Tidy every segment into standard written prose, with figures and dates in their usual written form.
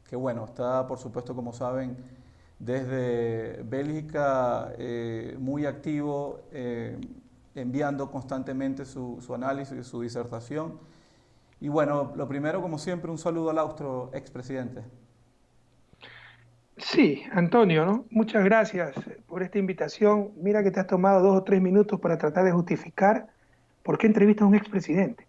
que bueno, está por supuesto, como saben, desde Bélgica muy activo, enviando constantemente su análisis, su disertación. Y bueno, lo primero, como siempre, un saludo al austro expresidente. Sí, Antonio, ¿no? Muchas gracias por esta invitación. Mira que te has tomado 2 o 3 minutos para tratar de justificar por qué entrevistas a un expresidente.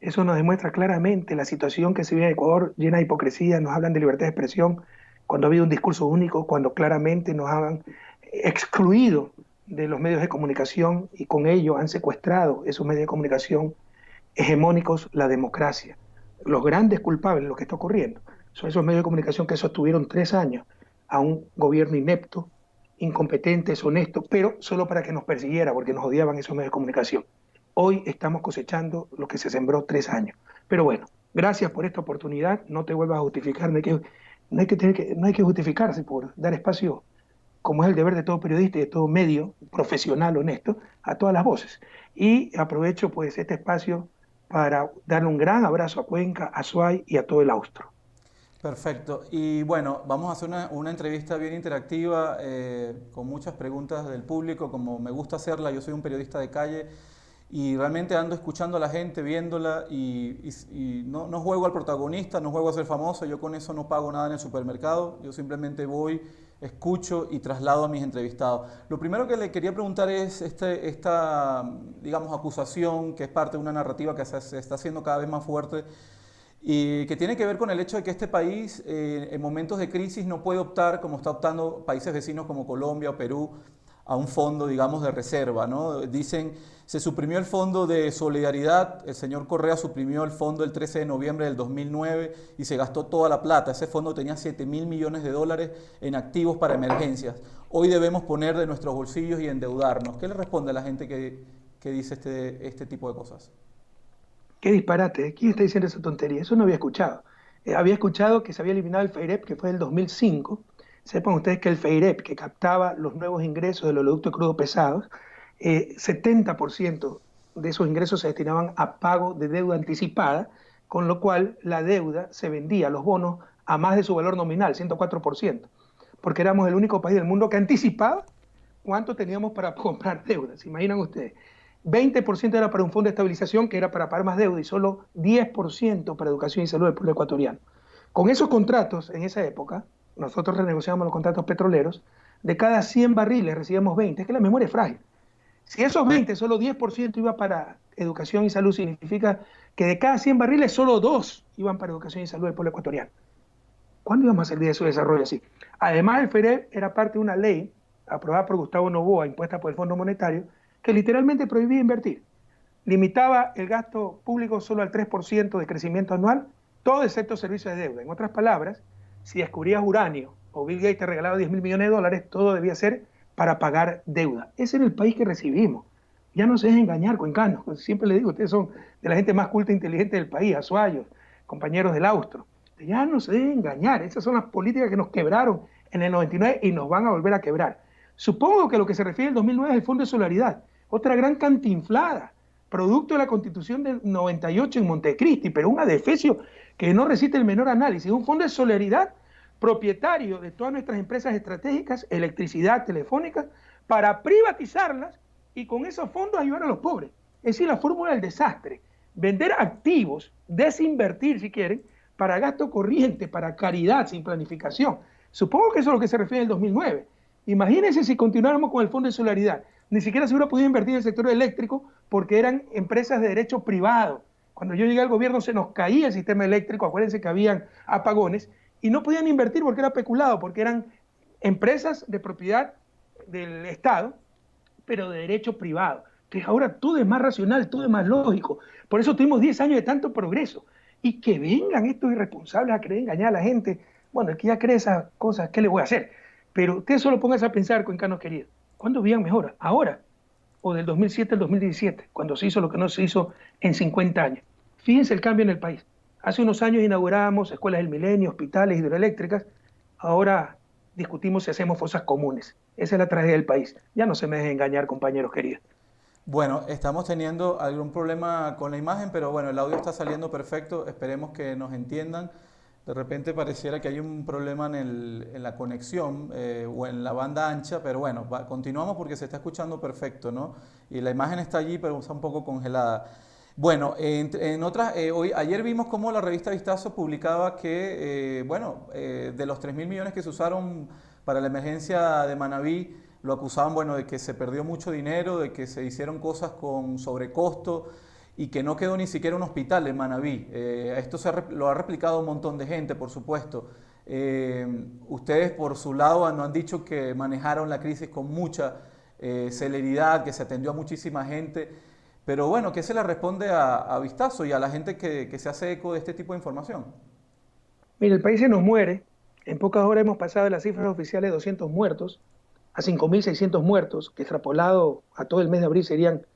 Eso nos demuestra claramente la situación que se vive en Ecuador, llena de hipocresía. Nos hablan de libertad de expresión cuando ha habido un discurso único, cuando claramente nos han excluido de los medios de comunicación y con ello han secuestrado esos medios de comunicación hegemónicos la democracia. Los grandes culpables de lo que está ocurriendo son esos medios de comunicación que sostuvieron 3 años a un gobierno inepto, incompetente, deshonesto, pero solo para que nos persiguiera, porque nos odiaban esos medios de comunicación. Hoy estamos cosechando lo que se sembró 3 años. Pero bueno, gracias por esta oportunidad. No te vuelvas a justificar, no hay que justificarse por dar espacio, como es el deber de todo periodista y de todo medio profesional, honesto, a todas las voces. Y aprovecho pues este espacio para darle un gran abrazo a Cuenca, a Suay y a todo el Austro. Perfecto. Y bueno, vamos a hacer una entrevista bien interactiva, con muchas preguntas del público, como me gusta hacerla. Yo soy un periodista de calle y realmente ando escuchando a la gente, viéndola y no juego al protagonista, no juego a ser famoso. Yo con eso no pago nada en el supermercado. Yo simplemente voy, escucho y traslado a mis entrevistados. Lo primero que le quería preguntar es esta, digamos, acusación que es parte de una narrativa que se está haciendo cada vez más fuerte y que tiene que ver con el hecho de que este país en momentos de crisis no puede optar, como está optando países vecinos como Colombia o Perú, a un fondo, digamos, de reserva, ¿no? Dicen, se suprimió el fondo de solidaridad, el señor Correa suprimió el fondo el 13 de noviembre del 2009 y se gastó toda la plata. Ese fondo tenía 7.000 millones de dólares en activos para emergencias. Hoy debemos poner de nuestros bolsillos y endeudarnos. ¿Qué le responde a la gente que dice este tipo de cosas? Qué disparate, ¿quién está diciendo esa tontería? Eso no había escuchado. Había escuchado que se había eliminado el FEIREP, que fue del 2005. Sepan ustedes que el FEIREP, que captaba los nuevos ingresos de los oleoductos crudos pesados, 70% de esos ingresos se destinaban a pago de deuda anticipada, con lo cual la deuda se vendía, los bonos, a más de su valor nominal, 104%, porque éramos el único país del mundo que anticipaba cuánto teníamos para comprar deuda. ¿Se imaginan ustedes? 20% era para un fondo de estabilización que era para pagar más deuda y solo 10% para educación y salud del pueblo ecuatoriano. Con esos contratos, en esa época, nosotros renegociábamos los contratos petroleros, de cada 100 barriles recibíamos 20, es que la memoria es frágil. Si esos 20, solo 10% iba para educación y salud, significa que de cada 100 barriles, solo 2 iban para educación y salud del pueblo ecuatoriano. ¿Cuándo íbamos a salir de su desarrollo así? Además, el FEREP era parte de una ley aprobada por Gustavo Noboa, impuesta por el Fondo Monetario, que literalmente prohibía invertir. Limitaba el gasto público solo al 3% de crecimiento anual, todo excepto servicios de deuda. En otras palabras, si descubrías uranio o Bill Gates te regalaba 10 mil millones de dólares, todo debía ser para pagar deuda. Ese era el país que recibimos. Ya no se dejen engañar, cuencanos. Siempre les digo, ustedes son de la gente más culta e inteligente del país, azuayos, compañeros del Austro. Ya no se dejen engañar. Esas son las políticas que nos quebraron en el 99 y nos van a volver a quebrar. Supongo que lo que se refiere al 2009 es el Fondo de Solidaridad, otra gran cantinflada, producto de la Constitución del 98 en Montecristi, pero un adefesio que no resiste el menor análisis. Un fondo de solidaridad propietario de todas nuestras empresas estratégicas, electricidad, telefónica, para privatizarlas y con esos fondos ayudar a los pobres. Es decir, la fórmula del desastre. Vender activos, desinvertir si quieren, para gasto corriente, para caridad, sin planificación. Supongo que eso es lo que se refiere al 2009. Imagínense si continuáramos con el Fondo de Solidaridad. Ni siquiera se hubiera podido invertir en el sector eléctrico porque eran empresas de derecho privado. Cuando yo llegué al gobierno se nos caía el sistema eléctrico, acuérdense que habían apagones, y no podían invertir porque era peculado, porque eran empresas de propiedad del Estado, pero de derecho privado. Entonces ahora todo es más racional, todo es más lógico. Por eso tuvimos 10 años de tanto progreso. Y que vengan estos irresponsables a querer engañar a la gente. Bueno, el que ya cree esas cosas, ¿qué le voy a hacer? Pero usted solo póngase a pensar, cuencanos queridos, ¿cuándo vivían mejor? ¿Ahora? ¿O del 2007 al 2017, cuando se hizo lo que no se hizo en 50 años? Fíjense el cambio en el país. Hace unos años inauguramos escuelas del milenio, hospitales, hidroeléctricas. Ahora discutimos si hacemos fosas comunes. Esa es la tragedia del país. Ya no se me dejen engañar, compañeros queridos. Bueno, estamos teniendo algún problema con la imagen, pero bueno, el audio está saliendo perfecto, esperemos que nos entiendan. De repente pareciera que hay un problema en la conexión o en la banda ancha, pero bueno, continuamos porque se está escuchando perfecto, ¿no? Y la imagen está allí, pero está un poco congelada. Bueno, ayer vimos cómo la revista Vistazo publicaba que, de los 3.000 millones que se usaron para la emergencia de Manabí, lo acusaban, bueno, de que se perdió mucho dinero, de que se hicieron cosas con sobrecosto y que no quedó ni siquiera un hospital en Manabí. Esto lo ha replicado un montón de gente, por supuesto. Ustedes, por su lado, nos han dicho que manejaron la crisis con mucha celeridad, que se atendió a muchísima gente. Pero bueno, ¿qué se le responde a Vistazo y a la gente que se hace eco de este tipo de información? Mire, el país se nos muere. En pocas horas hemos pasado de las cifras oficiales de 200 muertos a 5.600 muertos, que extrapolado a todo el mes de abril serían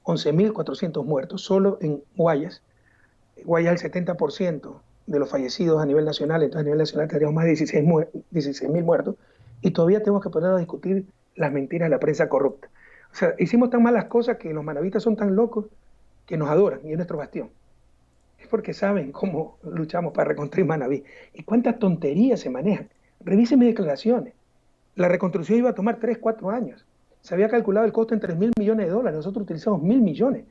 11.400 muertos, solo en Guayas. Guayas el 70% de los fallecidos a nivel nacional, entonces a nivel nacional tendríamos más de 16.000 muertos, y todavía tenemos que poner a discutir las mentiras de la prensa corrupta. O sea, hicimos tan malas cosas que los manavistas son tan locos que nos adoran, y es nuestro bastión. Es porque saben cómo luchamos para reconstruir Manabí. Y cuántas tonterías se manejan. Revisen mis declaraciones. La reconstrucción iba a tomar 3, 4 años. Se había calculado el costo en $3.000 millones. Nosotros utilizamos 1.000 millones.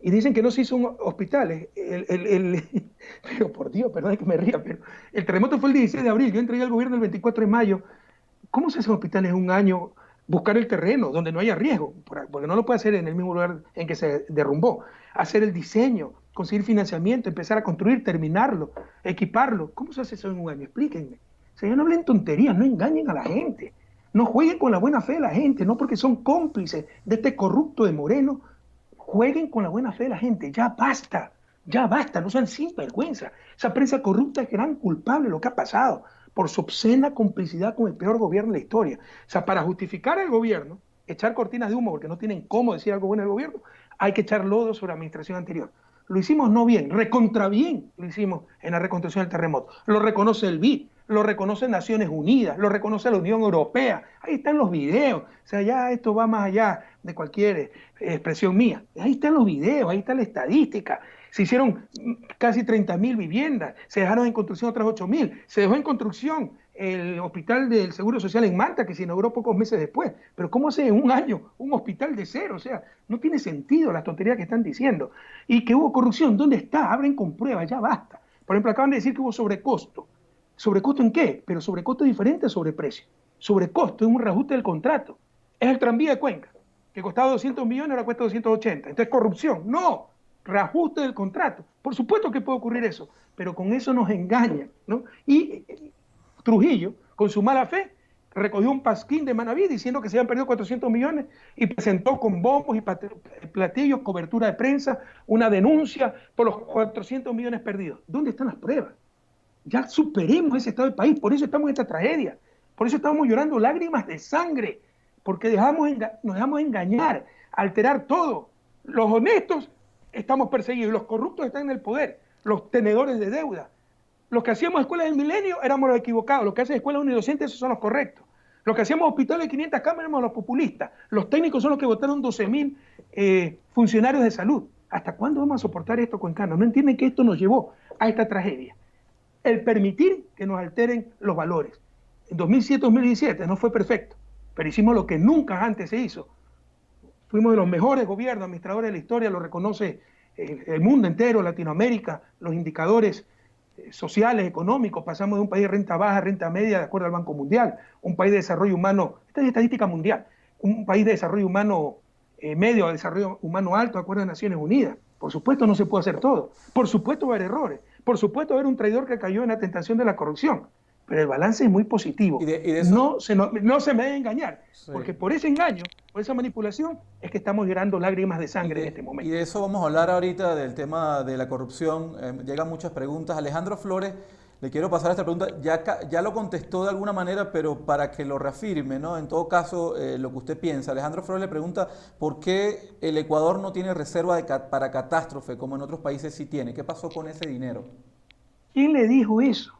Y dicen que no se hizo un hospital. Pero por Dios, perdón que me ría, pero el terremoto fue el 16 de abril. Yo entregué al gobierno el 24 de mayo. ¿Cómo se hace un hospital en un año? Buscar el terreno donde no haya riesgo, porque no lo puede hacer en el mismo lugar en que se derrumbó. Hacer el diseño, conseguir financiamiento, empezar a construir, terminarlo, equiparlo. ¿Cómo se hace eso en un año? Explíquenme. O sea, ya no hablen tonterías, no engañen a la gente. No jueguen con la buena fe de la gente, no porque son cómplices de este corrupto de Moreno. Jueguen con la buena fe de la gente. Ya basta, no sean sinvergüenza. Esa prensa corrupta es gran culpable de lo que ha pasado por su obscena complicidad con el peor gobierno de la historia. O sea, para justificar al gobierno, echar cortinas de humo porque no tienen cómo decir algo bueno del gobierno, hay que echar lodo sobre la administración anterior. Lo hicimos no bien, recontra bien lo hicimos en la reconstrucción del terremoto. Lo reconoce el BID, lo reconoce Naciones Unidas, lo reconoce la Unión Europea. Ahí están los videos. O sea, ya esto va más allá de cualquier expresión mía. Ahí están los videos, ahí está la estadística. Se hicieron casi 30.000 viviendas, se dejaron en construcción otras 8.000, se dejó en construcción el hospital del Seguro Social en Manta, que se inauguró pocos meses después. Pero ¿cómo hace en un año un hospital de cero? O sea, no tiene sentido las tonterías que están diciendo. Y que hubo corrupción, ¿dónde está? Abren con pruebas, ya basta. Por ejemplo, acaban de decir que hubo sobrecosto. ¿Sobrecosto en qué? Pero sobrecosto es diferente a sobreprecio. Sobrecosto es un reajuste del contrato. Es el tranvía de Cuenca, que costaba 200 millones, ahora cuesta 280. Entonces, ¿corrupción? No. Reajuste del contrato. Por supuesto que puede ocurrir eso, pero con eso nos engañan, ¿no? Y Trujillo, con su mala fe, recogió un pasquín de Manabí diciendo que se habían perdido 400 millones y presentó con bombos y platillos, cobertura de prensa, una denuncia por los 400 millones perdidos. ¿Dónde están las pruebas? Ya superemos ese estado del país, por eso estamos en esta tragedia, por eso estamos llorando lágrimas de sangre, porque nos dejamos engañar, alterar todo. Los honestos estamos perseguidos, los corruptos están en el poder, los tenedores de deuda. Los que hacíamos escuelas del milenio éramos los equivocados, los que hacen escuelas unidocentes esos son los correctos. Los que hacíamos hospitales de 500 camas éramos los populistas. Los técnicos son los que votaron 12.000 funcionarios de salud. ¿Hasta cuándo vamos a soportar esto, cuencanos? No entienden que esto nos llevó a esta tragedia. El permitir que nos alteren los valores. En 2007-2017 no fue perfecto, pero hicimos lo que nunca antes se hizo. Fuimos de los mejores gobiernos, administradores de la historia, lo reconoce el mundo entero, Latinoamérica, los indicadores sociales, económicos. Pasamos de un país de renta baja a renta media de acuerdo al Banco Mundial, un país de desarrollo humano, esta es estadística mundial, un país de desarrollo humano medio a desarrollo humano alto de acuerdo a Naciones Unidas. Por supuesto no se puede hacer todo, por supuesto va a haber errores, por supuesto va a haber un traidor que cayó en la tentación de la corrupción, pero el balance es muy positivo. No se me debe engañar, sí, porque por ese engaño, por esa manipulación, es que estamos llorando lágrimas de sangre en este momento. Y de eso vamos a hablar ahorita, del tema de la corrupción. Llegan muchas preguntas. Alejandro Flores, le quiero pasar esta pregunta. Ya lo contestó de alguna manera, pero para que lo reafirme, ¿no? En todo caso, lo que usted piensa. Alejandro Flores le pregunta por qué el Ecuador no tiene reserva para catástrofe, como en otros países sí tiene. ¿Qué pasó con ese dinero? ¿Quién le dijo eso?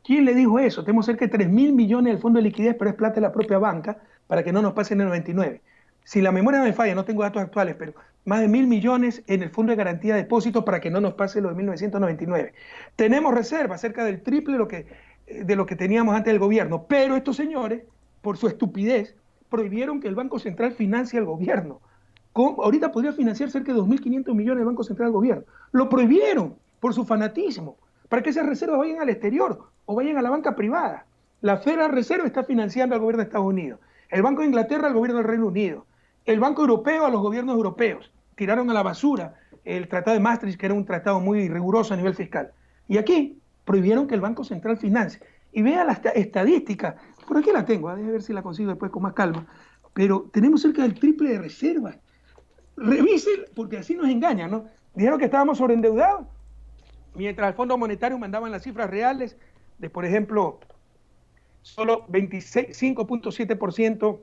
¿Quién le dijo eso? Tenemos cerca de 3.000 millones del fondo de liquidez, pero es plata de la propia banca para que no nos pase en el 99. si la memoria no me falla, no tengo datos actuales, pero más de 1.000 millones en el Fondo de Garantía de Depósitos para que no nos pase lo de 1999. Tenemos reservas cerca del triple de lo que teníamos antes del gobierno, pero estos señores, por su estupidez, prohibieron que el Banco Central financie al gobierno. Ahorita podría financiar cerca de 2.500 millones el Banco Central al gobierno. Lo prohibieron por su fanatismo, para que esas reservas vayan al exterior o vayan a la banca privada. La Federal Reserve está financiando al gobierno de Estados Unidos, el Banco de Inglaterra al gobierno del Reino Unido, el Banco Europeo a los gobiernos europeos. Tiraron a la basura el Tratado de Maastricht, que era un tratado muy riguroso a nivel fiscal. Y aquí prohibieron que el Banco Central financie. Y vea las estadísticas, por aquí la tengo, déjame ver si la consigo después con más calma, pero tenemos cerca del triple de reservas. Revisen, porque así nos engañan, ¿no? Dijeron que estábamos sobreendeudados, mientras el Fondo Monetario mandaban las cifras reales de, por ejemplo, solo 5.7%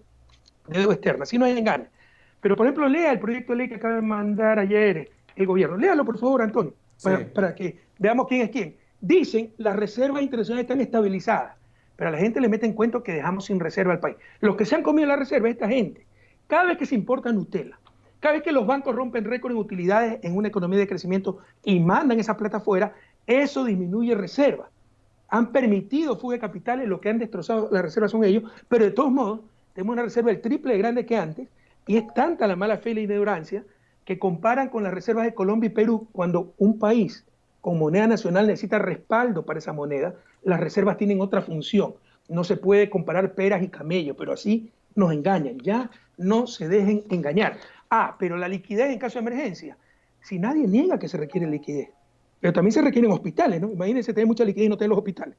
de deuda externa. Así nos engañan. Pero, por ejemplo, lea el proyecto de ley que acaba de mandar ayer el gobierno. Léalo, por favor, Antonio, para que veamos quién es quién. Dicen, las reservas internacionales están estabilizadas, pero a la gente le meten cuento que dejamos sin reserva al país. Los que se han comido la reserva es esta gente. Cada vez que se importa Nutella, cada vez que los bancos rompen récord en utilidades en una economía de crecimiento y mandan esa plata afuera, eso disminuye reservas. Han permitido fuga de capitales, lo que han destrozado las reservas son ellos, pero de todos modos, tenemos una reserva el triple de grande que antes, y es tanta la mala fe y la ignorancia que comparan con las reservas de Colombia y Perú. Cuando un país con moneda nacional necesita respaldo para esa moneda, las reservas tienen otra función. No se puede comparar peras y camellos, pero así nos engañan. Ya no se dejen engañar. Pero la liquidez en caso de emergencia. Si nadie niega que se requiere liquidez, pero también se requieren hospitales, ¿no? Imagínense tener mucha liquidez y no tener los hospitales.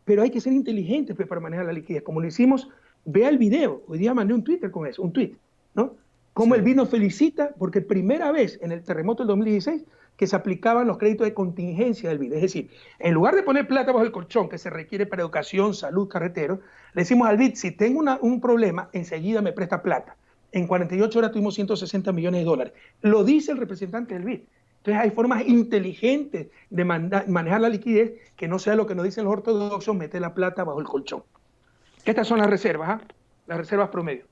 Pero hay que ser inteligentes pues, para manejar la liquidez. Como lo hicimos, vea el video. Hoy día mandé un Twitter con eso, un tweet, ¿no? Como el BID nos felicita porque primera vez en el terremoto del 2016 que se aplicaban los créditos de contingencia del BID. Es decir, en lugar de poner plata bajo el colchón que se requiere para educación, salud, carreteros, le decimos al BID, si tengo un problema, enseguida me presta plata. En 48 horas tuvimos 160 millones de dólares. Lo dice el representante del BID. Entonces hay formas inteligentes de manejar la liquidez que no sea lo que nos dicen los ortodoxos, meter la plata bajo el colchón. Estas son las reservas, las reservas promedio.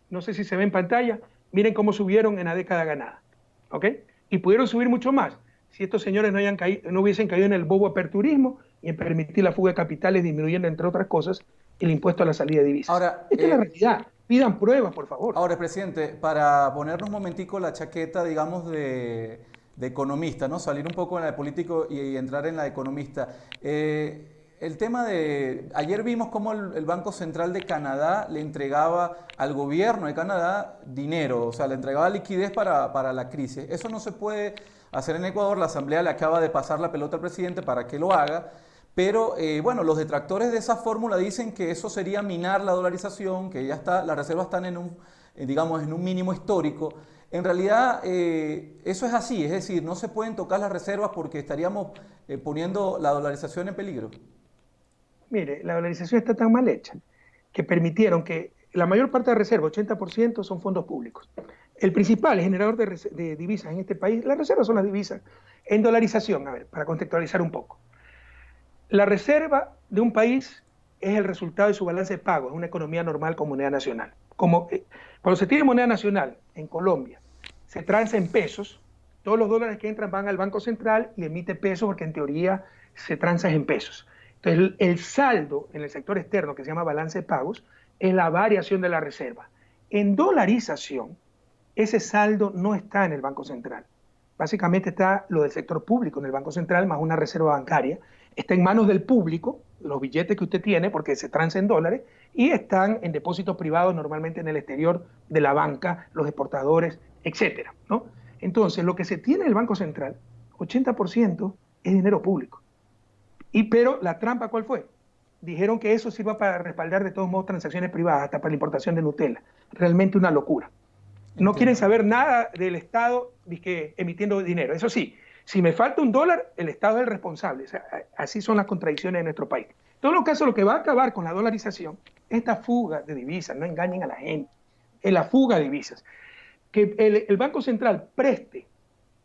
No sé si se ve en pantalla. Miren cómo subieron en la década ganada. ¿Ok? Y pudieron subir mucho más si estos señores no hubiesen caído en el bobo aperturismo y en permitir la fuga de capitales, disminuyendo, entre otras cosas, el impuesto a la salida de divisas. Ahora, esta es la realidad. Pidan pruebas, por favor. Ahora, presidente, para ponernos un momentico la chaqueta, digamos, de economista, ¿no? Salir un poco en la de político y entrar en la de economista. El tema de... Ayer vimos cómo el Banco Central de Canadá le entregaba al gobierno de Canadá dinero, o sea, le entregaba liquidez para la crisis. Eso no se puede hacer en Ecuador. La Asamblea le acaba de pasar la pelota al presidente para que lo haga. Pero, bueno, los detractores de esa fórmula dicen que eso sería minar la dolarización, que ya está, las reservas están en un, digamos, en un mínimo histórico. En realidad, eso es así, es decir, no se pueden tocar las reservas porque estaríamos poniendo la dolarización en peligro. Mire, la dolarización está tan mal hecha que permitieron que la mayor parte de reservas, 80%, son fondos públicos. El principal generador de divisas en este país, las reservas son las divisas en dolarización. A ver, para contextualizar un poco. La reserva de un país es el resultado de su balance de pago, es una economía normal con moneda nacional. Cuando se tiene moneda nacional en Colombia, se transa en pesos, todos los dólares que entran van al Banco Central y emite pesos porque en teoría se transa en pesos. Entonces el saldo en el sector externo, que se llama balance de pagos, es la variación de la reserva. En dolarización, ese saldo no está en el Banco Central. Básicamente está lo del sector público en el Banco Central más una reserva bancaria. Está en manos del público, los billetes que usted tiene, porque se transa en dólares, y están en depósitos privados, normalmente en el exterior de la banca, los exportadores, etcétera, ¿no? Entonces, lo que se tiene en el Banco Central, 80% es dinero público. Pero la trampa, ¿cuál fue? Dijeron que eso sirva para respaldar de todos modos transacciones privadas, hasta para la importación de Nutella. Realmente una locura. No quieren saber nada del Estado emitiendo dinero. Eso sí, si me falta $1, el Estado es el responsable. O sea, así son las contradicciones de nuestro país. En todos los casos, lo que va a acabar con la dolarización es esta fuga de divisas. No engañen a la gente. Es la fuga de divisas. Que el Banco Central preste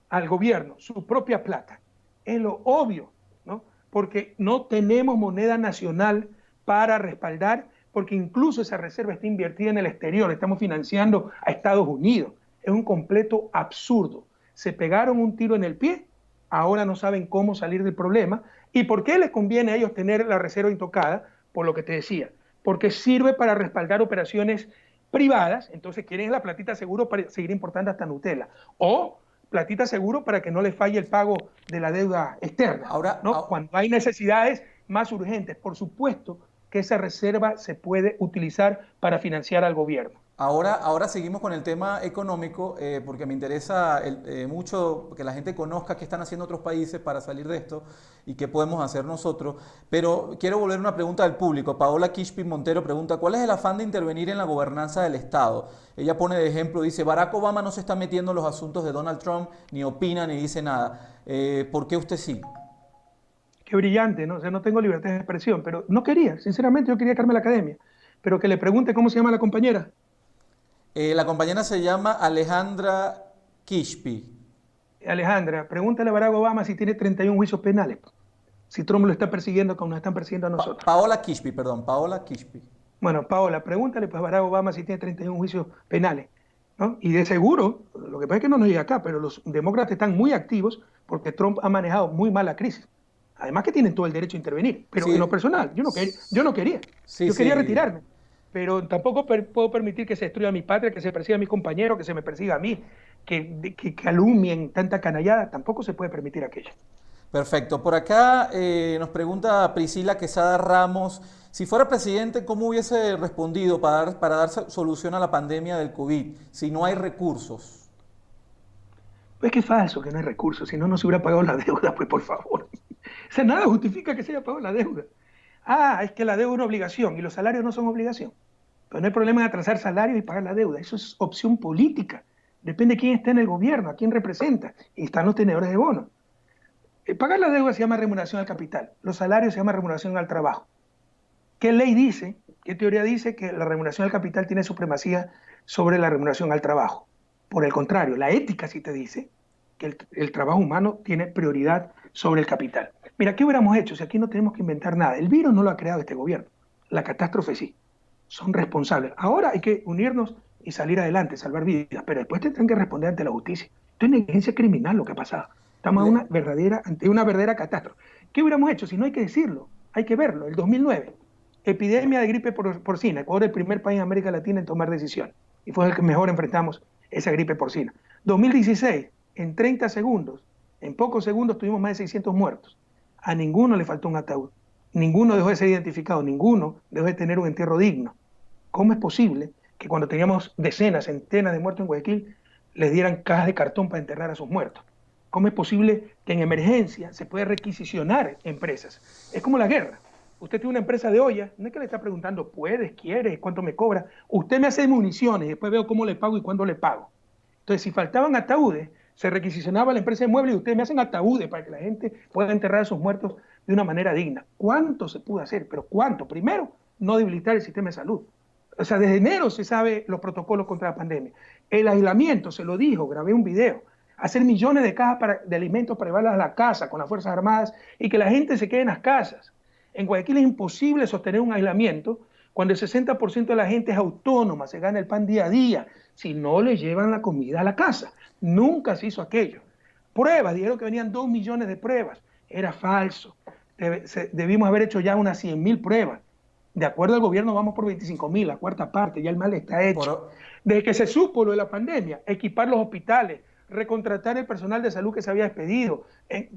al gobierno su propia plata es lo obvio, ¿no? Porque no tenemos moneda nacional para respaldar porque incluso esa reserva está invertida en el exterior, estamos financiando a Estados Unidos. Es un completo absurdo. Se pegaron un tiro en el pie, ahora no saben cómo salir del problema. ¿Y por qué les conviene a ellos tener la reserva intocada? Por lo que te decía, porque sirve para respaldar operaciones privadas, entonces quieren la platita seguro para seguir importando hasta Nutella, o platita seguro para que no les falle el pago de la deuda externa, Ahora, ¿no? Cuando hay necesidades más urgentes, por supuesto que esa reserva se puede utilizar para financiar al gobierno. ahora seguimos con el tema económico, porque me interesa mucho que la gente conozca qué están haciendo otros países para salir de esto y qué podemos hacer nosotros. Pero quiero volver a una pregunta del público. Paola Kishpi Montero pregunta, ¿cuál es el afán de intervenir en la gobernanza del Estado? Ella pone de ejemplo, dice, Barack Obama no se está metiendo en los asuntos de Donald Trump, ni opina, ni dice nada. ¿Por qué usted sí? Qué brillante, ¿no? O sea, no tengo libertad de expresión, pero no quería, sinceramente yo quería quedarme en la academia. Pero que le pregunte cómo se llama la compañera. La compañera se llama Alejandra Kishpi. Alejandra, pregúntale a Barack Obama si tiene 31 juicios penales. Si Trump lo está persiguiendo como nos están persiguiendo a nosotros. Paola Kishpi, perdón, Paola Kishpi. Bueno, Paola, pregúntale pues a Barack Obama si tiene 31 juicios penales, ¿no? Y de seguro, lo que pasa es que no nos llega acá, pero los demócratas están muy activos porque Trump ha manejado muy mal la crisis. Además que tienen todo el derecho a intervenir, pero Sí, en lo personal, yo no quería, sí, yo quería sí. retirarme, pero tampoco puedo permitir que se destruya mi patria, que se persiga a mis compañeros, que se me persiga a mí, que calumnien tanta canallada, tampoco se puede permitir aquello. Perfecto. Por acá nos pregunta Priscila Quesada Ramos, si fuera presidente, ¿cómo hubiese respondido para dar solución a la pandemia del COVID si no hay recursos? Pues que es falso que no hay recursos, si no, no se hubiera pagado la deuda, pues por favor. O sea, nada justifica que se haya pagado la deuda. Ah, es que la deuda es una obligación y los salarios no son obligación. Pero no hay problema en atrasar salarios y pagar la deuda. Eso es opción política. Depende de quién esté en el gobierno, a quién representa. Y están los tenedores de bonos. Pagar la deuda se llama remuneración al capital. Los salarios se llama remuneración al trabajo. ¿Qué ley dice, qué teoría dice que la remuneración al capital tiene supremacía sobre la remuneración al trabajo? Por el contrario, la ética sí te dice que el trabajo humano tiene prioridad sobre el capital. Mira, ¿qué hubiéramos hecho si aquí no tenemos que inventar nada? El virus no lo ha creado este gobierno, la catástrofe sí. Son responsables. Ahora hay que unirnos y salir adelante, salvar vidas, pero después tendrán que responder ante la justicia. Esto es negligencia criminal lo que ha pasado. Estamos ante una verdadera catástrofe. ¿Qué hubiéramos hecho? Si no hay que decirlo, hay que verlo. El 2009, epidemia de gripe porcina. Ecuador es el primer país en América Latina en tomar decisiones. Y fue el que mejor enfrentamos esa gripe porcina. 2016, en 30 segundos, en pocos segundos tuvimos más de 600 muertos. A ninguno le faltó un ataúd. Ninguno dejó de ser identificado. Ninguno dejó de tener un entierro digno. ¿Cómo es posible que cuando teníamos decenas, centenas de muertos en Guayaquil, les dieran cajas de cartón para enterrar a sus muertos? ¿Cómo es posible que en emergencia se puede requisicionar empresas? Es como la guerra. Usted tiene una empresa de olla, no es que le está preguntando, ¿puedes, quieres, cuánto me cobra? Usted me hace municiones y después veo cómo le pago y cuándo le pago. Entonces, si faltaban ataúdes, se requisicionaba la empresa de muebles y ustedes me hacen ataúdes para que la gente pueda enterrar a sus muertos de una manera digna. ¿Cuánto se pudo hacer? ¿Pero cuánto? Primero, no debilitar el sistema de salud. O sea, desde enero se sabe los protocolos contra la pandemia. El aislamiento, se lo dijo, grabé un video. Hacer millones de cajas de alimentos para llevarlas a la casa con las Fuerzas Armadas y que la gente se quede en las casas. En Guayaquil es imposible sostener un aislamiento cuando el 60% de la gente es autónoma, se gana el pan día a día, si no le llevan la comida a la casa. Nunca se hizo aquello. Pruebas, dijeron que venían 2 millones de pruebas. Era falso. Debimos haber hecho ya unas 100.000 pruebas. De acuerdo al gobierno vamos por 25.000, la cuarta parte, ya el mal está hecho. Desde que se supo lo de la pandemia, equipar los hospitales, recontratar el personal de salud que se había despedido,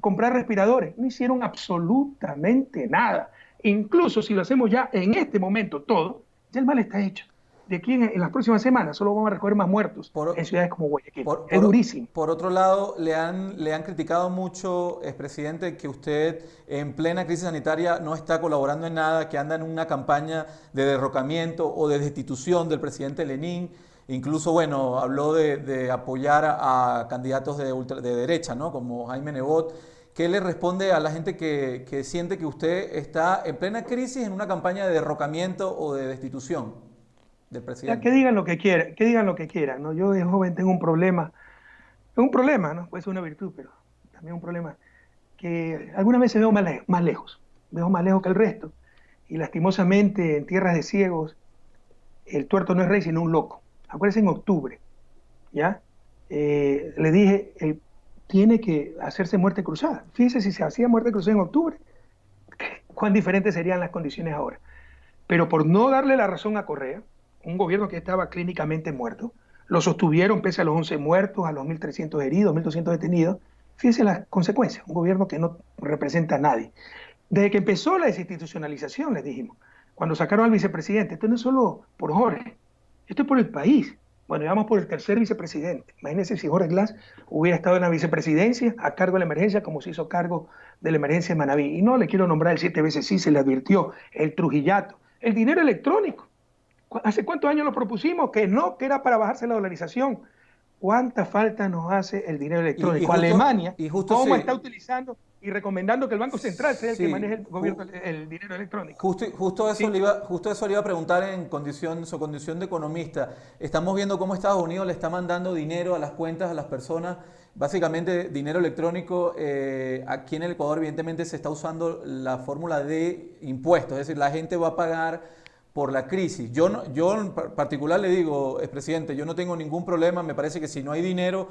comprar respiradores, no hicieron absolutamente nada. Incluso si lo hacemos ya en este momento todo, ya el mal está hecho. De aquí en las próximas semanas solo vamos a recoger más muertos en ciudades como Guayaquil. Es durísimo. Por otro lado, le han criticado mucho, expresidente, que usted en plena crisis sanitaria no está colaborando en nada, que anda en una campaña de derrocamiento o de destitución del presidente Lenín. Incluso, bueno, habló de apoyar a candidatos de derecha, ¿no? Como Jaime Nebot. ¿Qué le responde a la gente que siente que usted está en plena crisis en una campaña de derrocamiento o de destitución del presidente? Que digan lo que quieran, ¿no? Yo de joven tengo un problema, ¿no? Puede ser una virtud, pero también un problema, que algunas veces veo más lejos que el resto. y lastimosamente en tierras de ciegos el tuerto no es rey sino un loco. Acuérdense en octubre, ¿ya? Le dije, él tiene que hacerse muerte cruzada. Fíjese si se hacía muerte cruzada en octubre, cuán diferentes serían las condiciones ahora. Pero por no darle la razón a Correa, un gobierno que estaba clínicamente muerto, lo sostuvieron pese a los 11 muertos, a los 1.300 heridos, 1.200 detenidos. Fíjense las consecuencias, un gobierno que no representa a nadie. Desde que empezó la desinstitucionalización, les dijimos, cuando sacaron al vicepresidente, esto no es solo por Jorge, esto es por el país. Bueno, íbamos por el tercer vicepresidente. Imagínense si Jorge Glass hubiera estado en la vicepresidencia a cargo de la emergencia como se hizo cargo de la emergencia en Manabí. Y no le quiero nombrar el 7 veces sí, se le advirtió, el Trujillato, el dinero electrónico. ¿Hace cuántos años lo propusimos? Que no, que era para bajarse la dolarización. ¿Cuánta falta nos hace el dinero electrónico? Alemania, ¿cómo está utilizando y recomendando que el Banco Central sea el que maneje el gobierno, el dinero electrónico? Justo eso le iba a preguntar en su condición de economista. Estamos viendo cómo Estados Unidos le está mandando dinero a las cuentas a las personas, básicamente dinero electrónico. Aquí en el Ecuador evidentemente se está usando la fórmula de impuestos, es decir, la gente va a pagar por la crisis. Yo en particular le digo, expresidente, yo no tengo ningún problema, me parece que si no hay dinero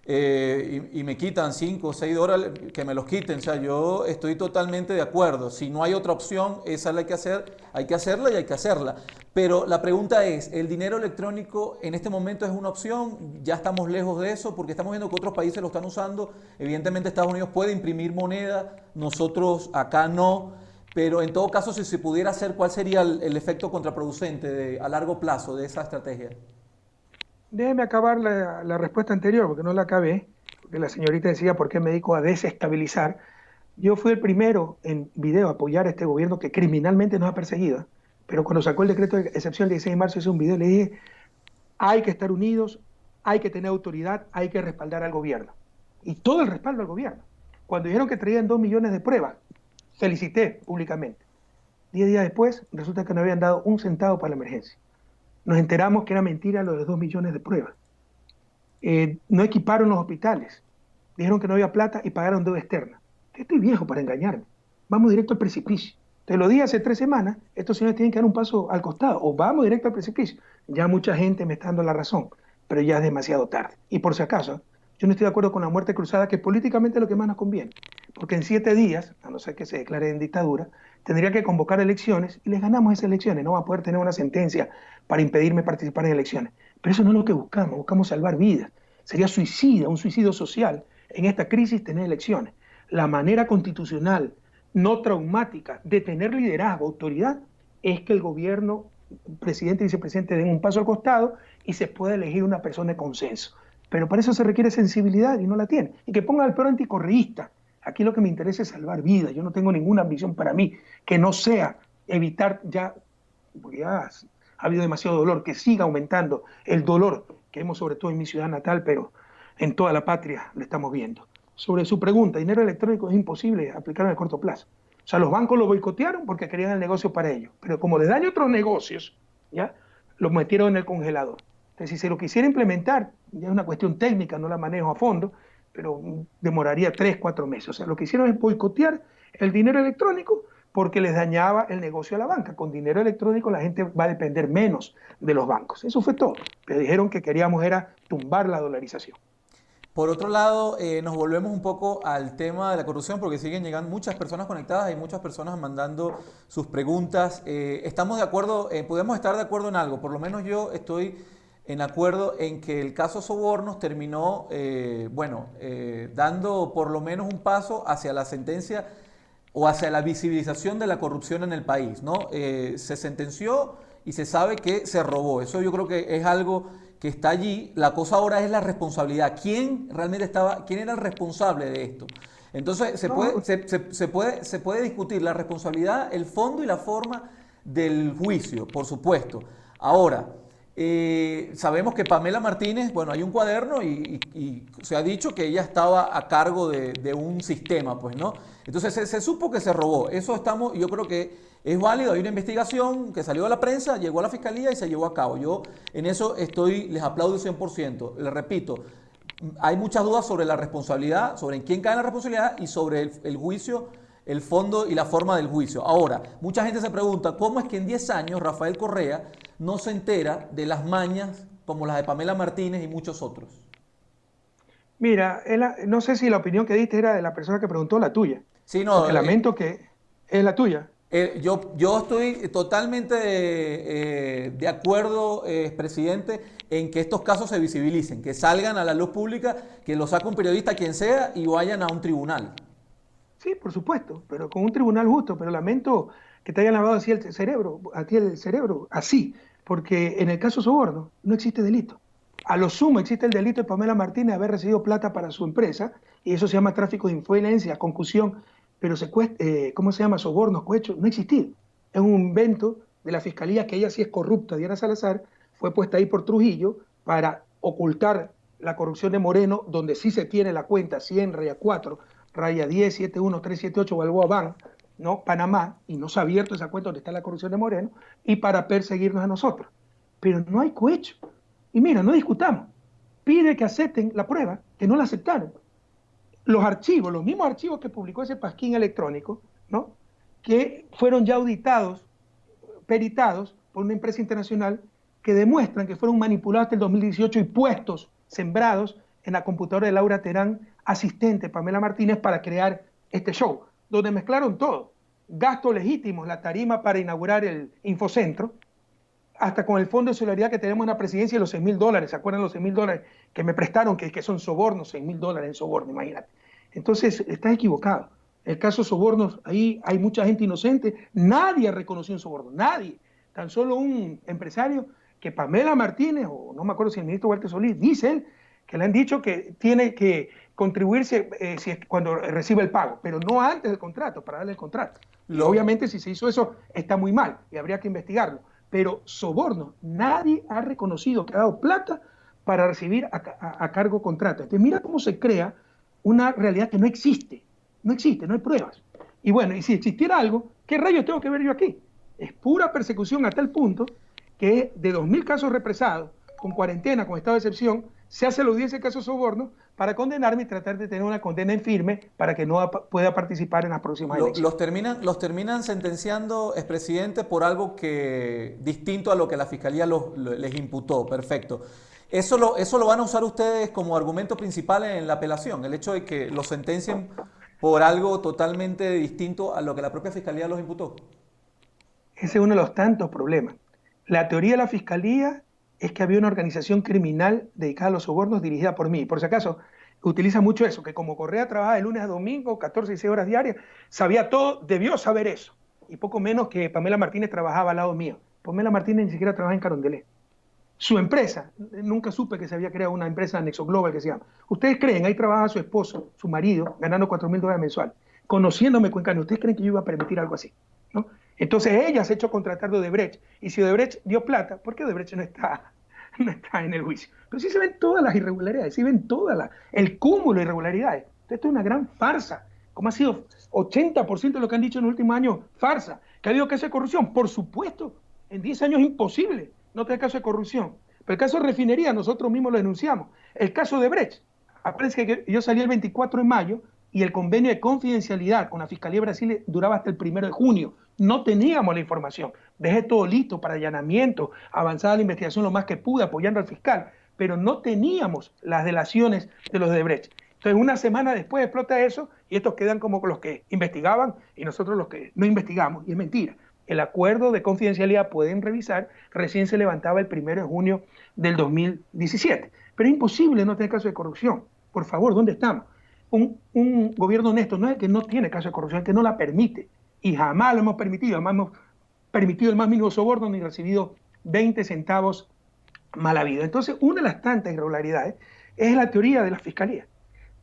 y me quitan 5 o 6 dólares, que me los quiten. O sea, yo estoy totalmente de acuerdo. Si no hay otra opción, esa la hay que hacer, hay que hacerla y hay que hacerla. Pero la pregunta es, ¿el dinero electrónico en este momento es una opción? ¿Ya estamos lejos de eso? Porque estamos viendo que otros países lo están usando. Evidentemente Estados Unidos puede imprimir moneda, nosotros acá no. Pero en todo caso, si se pudiera hacer, ¿cuál sería el efecto contraproducente a largo plazo de esa estrategia? Déjeme acabar la respuesta anterior, porque no la acabé, porque la señorita decía por qué me dedico a desestabilizar. Yo fui el primero en video a apoyar a este gobierno que criminalmente nos ha perseguido, pero cuando sacó el decreto de excepción el 16 de marzo hice un video, le dije, hay que estar unidos, hay que tener autoridad, hay que respaldar al gobierno. Y todo el respaldo al gobierno. Cuando dijeron que traían 2 millones de pruebas, felicité públicamente. 10 días después, resulta que no habían dado un centavo para la emergencia. Nos enteramos que era mentira lo de 2 millones de pruebas. No equiparon los hospitales. Dijeron que no había plata y pagaron deuda externa. Yo estoy viejo para engañarme. Vamos directo al precipicio. Te lo dije hace 3 semanas, estos señores tienen que dar un paso al costado o vamos directo al precipicio. Ya mucha gente me está dando la razón, pero ya es demasiado tarde. Y por si acaso, yo no estoy de acuerdo con la muerte cruzada, que políticamente es lo que más nos conviene. Porque en 7 días, a no ser que se declare en dictadura, tendría que convocar elecciones y les ganamos esas elecciones. No va a poder tener una sentencia para impedirme participar en elecciones. Pero eso no es lo que buscamos salvar vidas. Sería suicida, un suicidio social en esta crisis tener elecciones. La manera constitucional, no traumática, de tener liderazgo, autoridad, es que el gobierno, presidente y vicepresidente den un paso al costado y se pueda elegir una persona de consenso. Pero para eso se requiere sensibilidad y no la tiene. Y que pongan al peor anticorreísta. Aquí lo que me interesa es salvar vidas. Yo no tengo ninguna ambición para mí que no sea evitar ya, porque ya ha habido demasiado dolor, que siga aumentando el dolor que hemos sobre todo en mi ciudad natal, pero en toda la patria lo estamos viendo. Sobre su pregunta, dinero electrónico es imposible aplicarlo en el corto plazo. O sea, los bancos lo boicotearon porque querían el negocio para ellos, pero como le daña a otros negocios, ya lo metieron en el congelador. Entonces, si se lo quisiera implementar, ya es una cuestión técnica, no la manejo a fondo, pero demoraría 3, 4 meses. O sea, lo que hicieron es boicotear el dinero electrónico porque les dañaba el negocio a la banca. Con dinero electrónico la gente va a depender menos de los bancos. Eso fue todo. Pero dijeron que queríamos era tumbar la dolarización. Por otro lado, nos volvemos un poco al tema de la corrupción porque siguen llegando muchas personas conectadas, hay muchas personas mandando sus preguntas. Estamos de acuerdo, podemos estar de acuerdo en algo, por lo menos yo estoy en acuerdo en que el caso Sobornos terminó, dando por lo menos un paso hacia la sentencia o hacia la visibilización de la corrupción en el país, ¿no? Se sentenció y se sabe que se robó. Eso yo creo que es algo que está allí. La cosa ahora es la responsabilidad. ¿Quién realmente quién era el responsable de esto? Entonces se puede discutir la responsabilidad, el fondo y la forma del juicio, por supuesto. Ahora, sabemos que Pamela Martínez, bueno, hay un cuaderno y se ha dicho que ella estaba a cargo de un sistema, pues, ¿no? Entonces se supo que se robó. Eso yo creo que es válido. Hay una investigación que salió a la prensa, llegó a la fiscalía y se llevó a cabo. Yo en eso les aplaudo 100%. Les repito, hay muchas dudas sobre la responsabilidad, sobre en quién cae la responsabilidad y sobre el juicio el fondo y la forma del juicio. Ahora, mucha gente se pregunta, ¿cómo es que en 10 años Rafael Correa no se entera de las mañas como las de Pamela Martínez y muchos otros? Mira, no sé si la opinión que diste era de la persona que preguntó la tuya, Sí, no, porque lamento que es la tuya. yo estoy totalmente de acuerdo, presidente, en que estos casos se visibilicen, que salgan a la luz pública, que lo saque un periodista, quien sea, y vayan a un tribunal. Sí, por supuesto, pero con un tribunal justo, pero lamento que te hayan lavado así el cerebro, a ti el cerebro, así, porque en el caso soborno no existe delito. A lo sumo existe el delito de Pamela Martínez de haber recibido plata para su empresa, y eso se llama tráfico de influencia, concusión, pero ¿cómo se llama? Sobornos, cohechos, no ha existido. Es un invento de la fiscalía que ella sí es corrupta, Diana Salazar, fue puesta ahí por Trujillo para ocultar la corrupción de Moreno, donde sí se tiene la cuenta 100 raya 4 raya 10, 71, 378, Balboa Bank, ¿no? Panamá, y no se ha abierto esa cuenta donde está la corrupción de Moreno, y para perseguirnos a nosotros. Pero no hay cohecho. Y mira, no discutamos. Pide que acepten la prueba, que no la aceptaron. Los archivos, los mismos archivos que publicó ese pasquín electrónico, ¿no? Que fueron ya auditados, peritados por una empresa internacional, que demuestran que fueron manipulados hasta el 2018 y puestos, sembrados en la computadora de Laura Terán, asistente Pamela Martínez, para crear este show, donde mezclaron todo. Gastos legítimos, la tarima para inaugurar el Infocentro, hasta con el fondo de solidaridad que tenemos en la presidencia y los $6.000, ¿se acuerdan los $6.000 que me prestaron, que son sobornos, $6.000 en soborno, imagínate? Entonces, estás equivocado. El caso sobornos, ahí hay mucha gente inocente, nadie reconoció un soborno, nadie. Tan solo un empresario que Pamela Martínez, o no me acuerdo si el ministro Walter Solís, dice él, que le han dicho que tiene que contribuirse cuando recibe el pago, pero no antes del contrato, para darle el contrato. Y obviamente si se hizo eso está muy mal y habría que investigarlo. Pero soborno, nadie ha reconocido que ha dado plata para recibir a cargo contrato. Entonces mira cómo se crea una realidad que no existe, no existe, no hay pruebas. Y bueno, y si existiera algo, ¿qué rayos tengo que ver yo aquí? Es pura persecución a tal punto que de 2.000 casos represados, con cuarentena, con estado de excepción, se hace la audiencia de caso soborno para condenarme y tratar de tener una condena en firme para que no pueda participar en las próximas elecciones. Los terminan sentenciando, expresidente, por algo distinto a lo que la Fiscalía les imputó. Perfecto. Eso lo van a usar ustedes como argumento principal en la apelación, el hecho de que los sentencien por algo totalmente distinto a lo que la propia Fiscalía los imputó. Ese es uno de los tantos problemas. La teoría de la Fiscalía es que había una organización criminal dedicada a los sobornos dirigida por mí. Por si acaso, utiliza mucho eso, que como Correa trabaja de lunes a domingo, 14 y 6 horas diarias, sabía todo, debió saber eso. Y poco menos que Pamela Martínez trabajaba al lado mío. Pamela Martínez ni siquiera trabaja en Carondelet. Su empresa, nunca supe que se había creado una empresa Nexo Global que se llama. Ustedes creen, ahí trabaja su esposo, su marido, ganando $4.000 mensual. Conociéndome cuencano, ¿ustedes creen que yo iba a permitir algo así? ¿No? Entonces ella se ha hecho contratar de Odebrecht. Y si Odebrecht dio plata, ¿por qué Odebrecht no está en el juicio? Pero sí se ven todas las irregularidades, sí ven el cúmulo de irregularidades. Entonces esto es una gran farsa. Como ha sido 80% de lo que han dicho en los últimos años, farsa. ¿Que ha habido caso de corrupción? Por supuesto. En 10 años es imposible no tener caso de corrupción. Pero el caso de refinería nosotros mismos lo denunciamos. El caso de Brecht. Acuérdense que yo salí el 24 de mayo y el convenio de confidencialidad con la Fiscalía de Brasil duraba hasta el 1 de junio. No teníamos la información. Dejé todo listo para allanamiento, avanzada la investigación lo más que pude, apoyando al fiscal, pero no teníamos las delaciones de los de Brecht. Entonces, una semana después explota eso y estos quedan como los que investigaban y nosotros los que no investigamos. Y es mentira. El acuerdo de confidencialidad, pueden revisar, recién se levantaba el 1 de junio del 2017. Pero es imposible no tener caso de corrupción. Por favor, ¿dónde estamos? Un gobierno honesto no es el que no tiene caso de corrupción, es el que no la permite. Y jamás lo hemos permitido, jamás hemos permitido el más mínimo soborno ni recibido 20 centavos mal habido. Entonces, una de las tantas irregularidades es la teoría de la Fiscalía,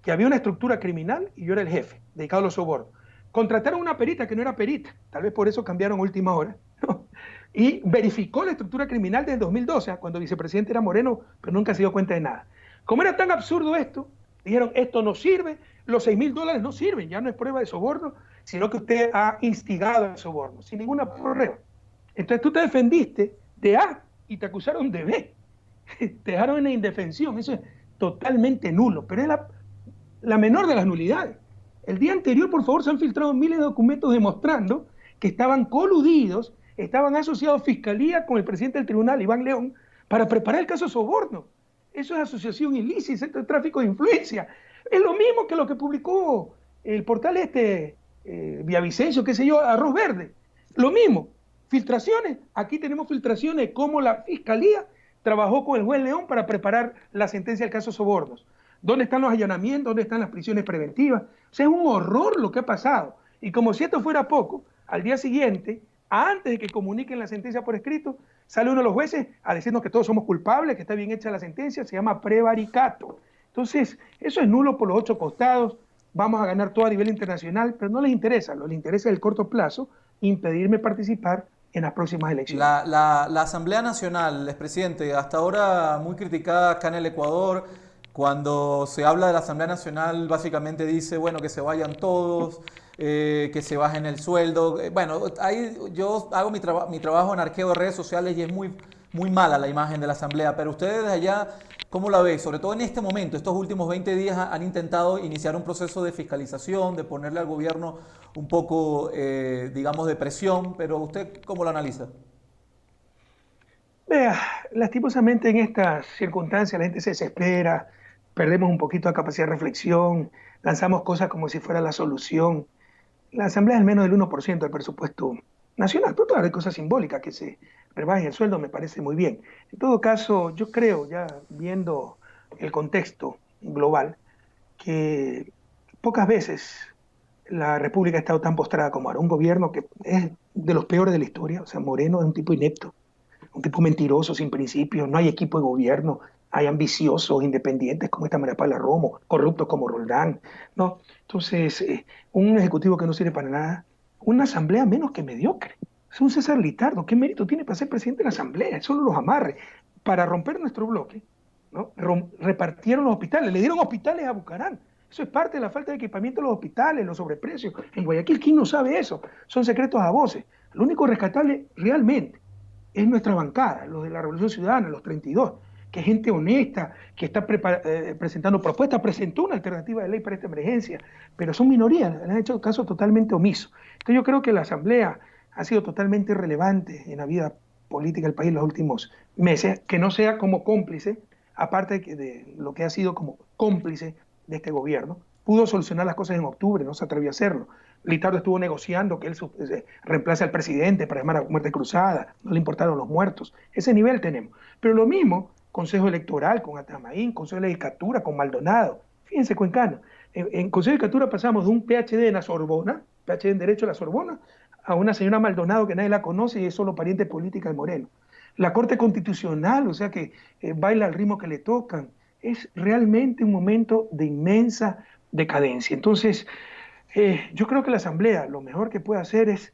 que había una estructura criminal y yo era el jefe, dedicado a los sobornos. Contrataron una perita que no era perita, tal vez por eso cambiaron a última hora, ¿no? Y verificó la estructura criminal desde 2012, cuando el vicepresidente era Moreno, pero nunca se dio cuenta de nada. Como era tan absurdo esto, dijeron, esto no sirve, los $6.000 no sirven, ya no es prueba de soborno, sino que usted ha instigado el soborno, sin ninguna prueba. Entonces tú te defendiste de A y te acusaron de B. Te dejaron en la indefensión, eso es totalmente nulo, pero es la menor de las nulidades. El día anterior, por favor, se han filtrado miles de documentos demostrando que estaban coludidos, estaban asociados Fiscalía con el presidente del tribunal, Iván León, para preparar el caso Soborno. Eso es asociación ilícita, es el tráfico de influencia. Es lo mismo que lo que publicó el portal Villavicencio, qué sé yo, Arroz Verde. Lo mismo, filtraciones. Aquí tenemos filtraciones como la Fiscalía trabajó con el juez León para preparar la sentencia del caso Sobornos. ¿Dónde están los allanamientos? ¿Dónde están las prisiones preventivas? O sea, es un horror lo que ha pasado. Y como si esto fuera poco, al día siguiente, antes de que comuniquen la sentencia por escrito, sale uno de los jueces a decirnos que todos somos culpables, que está bien hecha la sentencia, se llama prevaricato. Entonces, eso es nulo por los 8 costados, vamos a ganar todo a nivel internacional, pero no les interesa, lo que les interesa es el corto plazo, impedirme participar en las próximas elecciones. La Asamblea Nacional, expresidente, hasta ahora muy criticada acá en el Ecuador. Cuando se habla de la Asamblea Nacional, básicamente dice, bueno, que se vayan todos, que se bajen el sueldo. Bueno, ahí yo hago mi trabajo en arqueo de redes sociales y es muy mala la imagen de la Asamblea, pero ustedes desde allá, ¿cómo la ven? Sobre todo en este momento, estos últimos 20 días han intentado iniciar un proceso de fiscalización, de ponerle al gobierno un poco, digamos, de presión, pero ¿usted cómo lo analiza? Vea, lastimosamente en estas circunstancias la gente se desespera, perdemos un poquito de capacidad de reflexión, lanzamos cosas como si fuera la solución. La Asamblea es al menos del 1% del presupuesto nacional, pero claro, hay cosas simbólicas que se rebajen el sueldo, me parece muy bien. En todo caso, yo creo, ya viendo el contexto global, que pocas veces la República ha estado tan postrada como ahora. Un gobierno que es de los peores de la historia, o sea, Moreno es un tipo inepto, un tipo mentiroso, sin principios, no hay equipo de gobierno, hay ambiciosos, independientes como esta María Paula Romo, corruptos como Roldán, ¿no? Entonces, un ejecutivo que no sirve para nada, una asamblea menos que mediocre. Es un César Litardo, ¿qué mérito tiene para ser presidente de la asamblea? Solo los amarre. Para romper nuestro bloque, ¿no? Repartieron los hospitales, le dieron hospitales a Bucarán. Eso es parte de la falta de equipamiento de los hospitales, los sobreprecios. En Guayaquil, ¿quién no sabe eso? Son secretos a voces. Lo único rescatable realmente es nuestra bancada, los de la Revolución Ciudadana, los 32, que es gente honesta, que está presentando propuestas, presentó una alternativa de ley para esta emergencia, pero son minorías, le han hecho caso totalmente omiso. Entonces yo creo que la Asamblea ha sido totalmente irrelevante en la vida política del país en los últimos meses, que no sea como cómplice, aparte de lo que ha sido como cómplice de este gobierno. Pudo solucionar las cosas en octubre, no se atrevió a hacerlo. Litardo estuvo negociando que él reemplace al presidente para llamar a muerte cruzada, no le importaron los muertos. Ese nivel tenemos. Pero lo mismo, Consejo Electoral con Atamaín, Consejo de Legislatura con Maldonado. Fíjense, cuencano, en Consejo de Legislatura pasamos de un PhD en la Sorbona, PhD en Derecho de la Sorbona, a una señora Maldonado que nadie la conoce y es solo pariente política de Moreno. La Corte Constitucional, o sea que baila al ritmo que le tocan. Es realmente un momento de inmensa decadencia. Entonces, yo creo que la Asamblea lo mejor que puede hacer es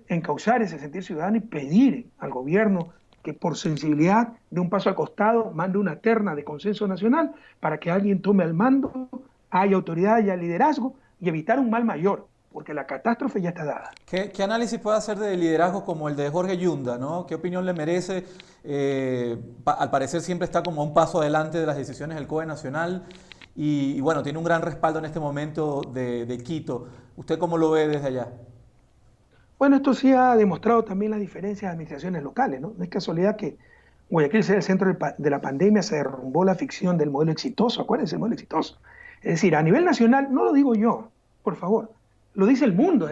encauzar ese sentir ciudadano y pedir al gobierno que por sensibilidad de un paso al costado mande una terna de consenso nacional para que alguien tome el mando, haya autoridad, haya liderazgo y evitar un mal mayor, porque la catástrofe ya está dada. ¿Qué análisis puede hacer de liderazgo como el de Jorge Yunda, ¿no? ¿Qué opinión le merece? Al parecer siempre está como a un paso adelante de las decisiones del COE Nacional y bueno, tiene un gran respaldo en este momento de Quito. ¿Usted cómo lo ve desde allá? Bueno, esto sí ha demostrado también las diferencias de administraciones locales, ¿no? No es casualidad que Guayaquil sea el centro de la pandemia, se derrumbó la ficción del modelo exitoso, acuérdense, el modelo exitoso. Es decir, a nivel nacional, no lo digo yo, por favor, lo dice el mundo,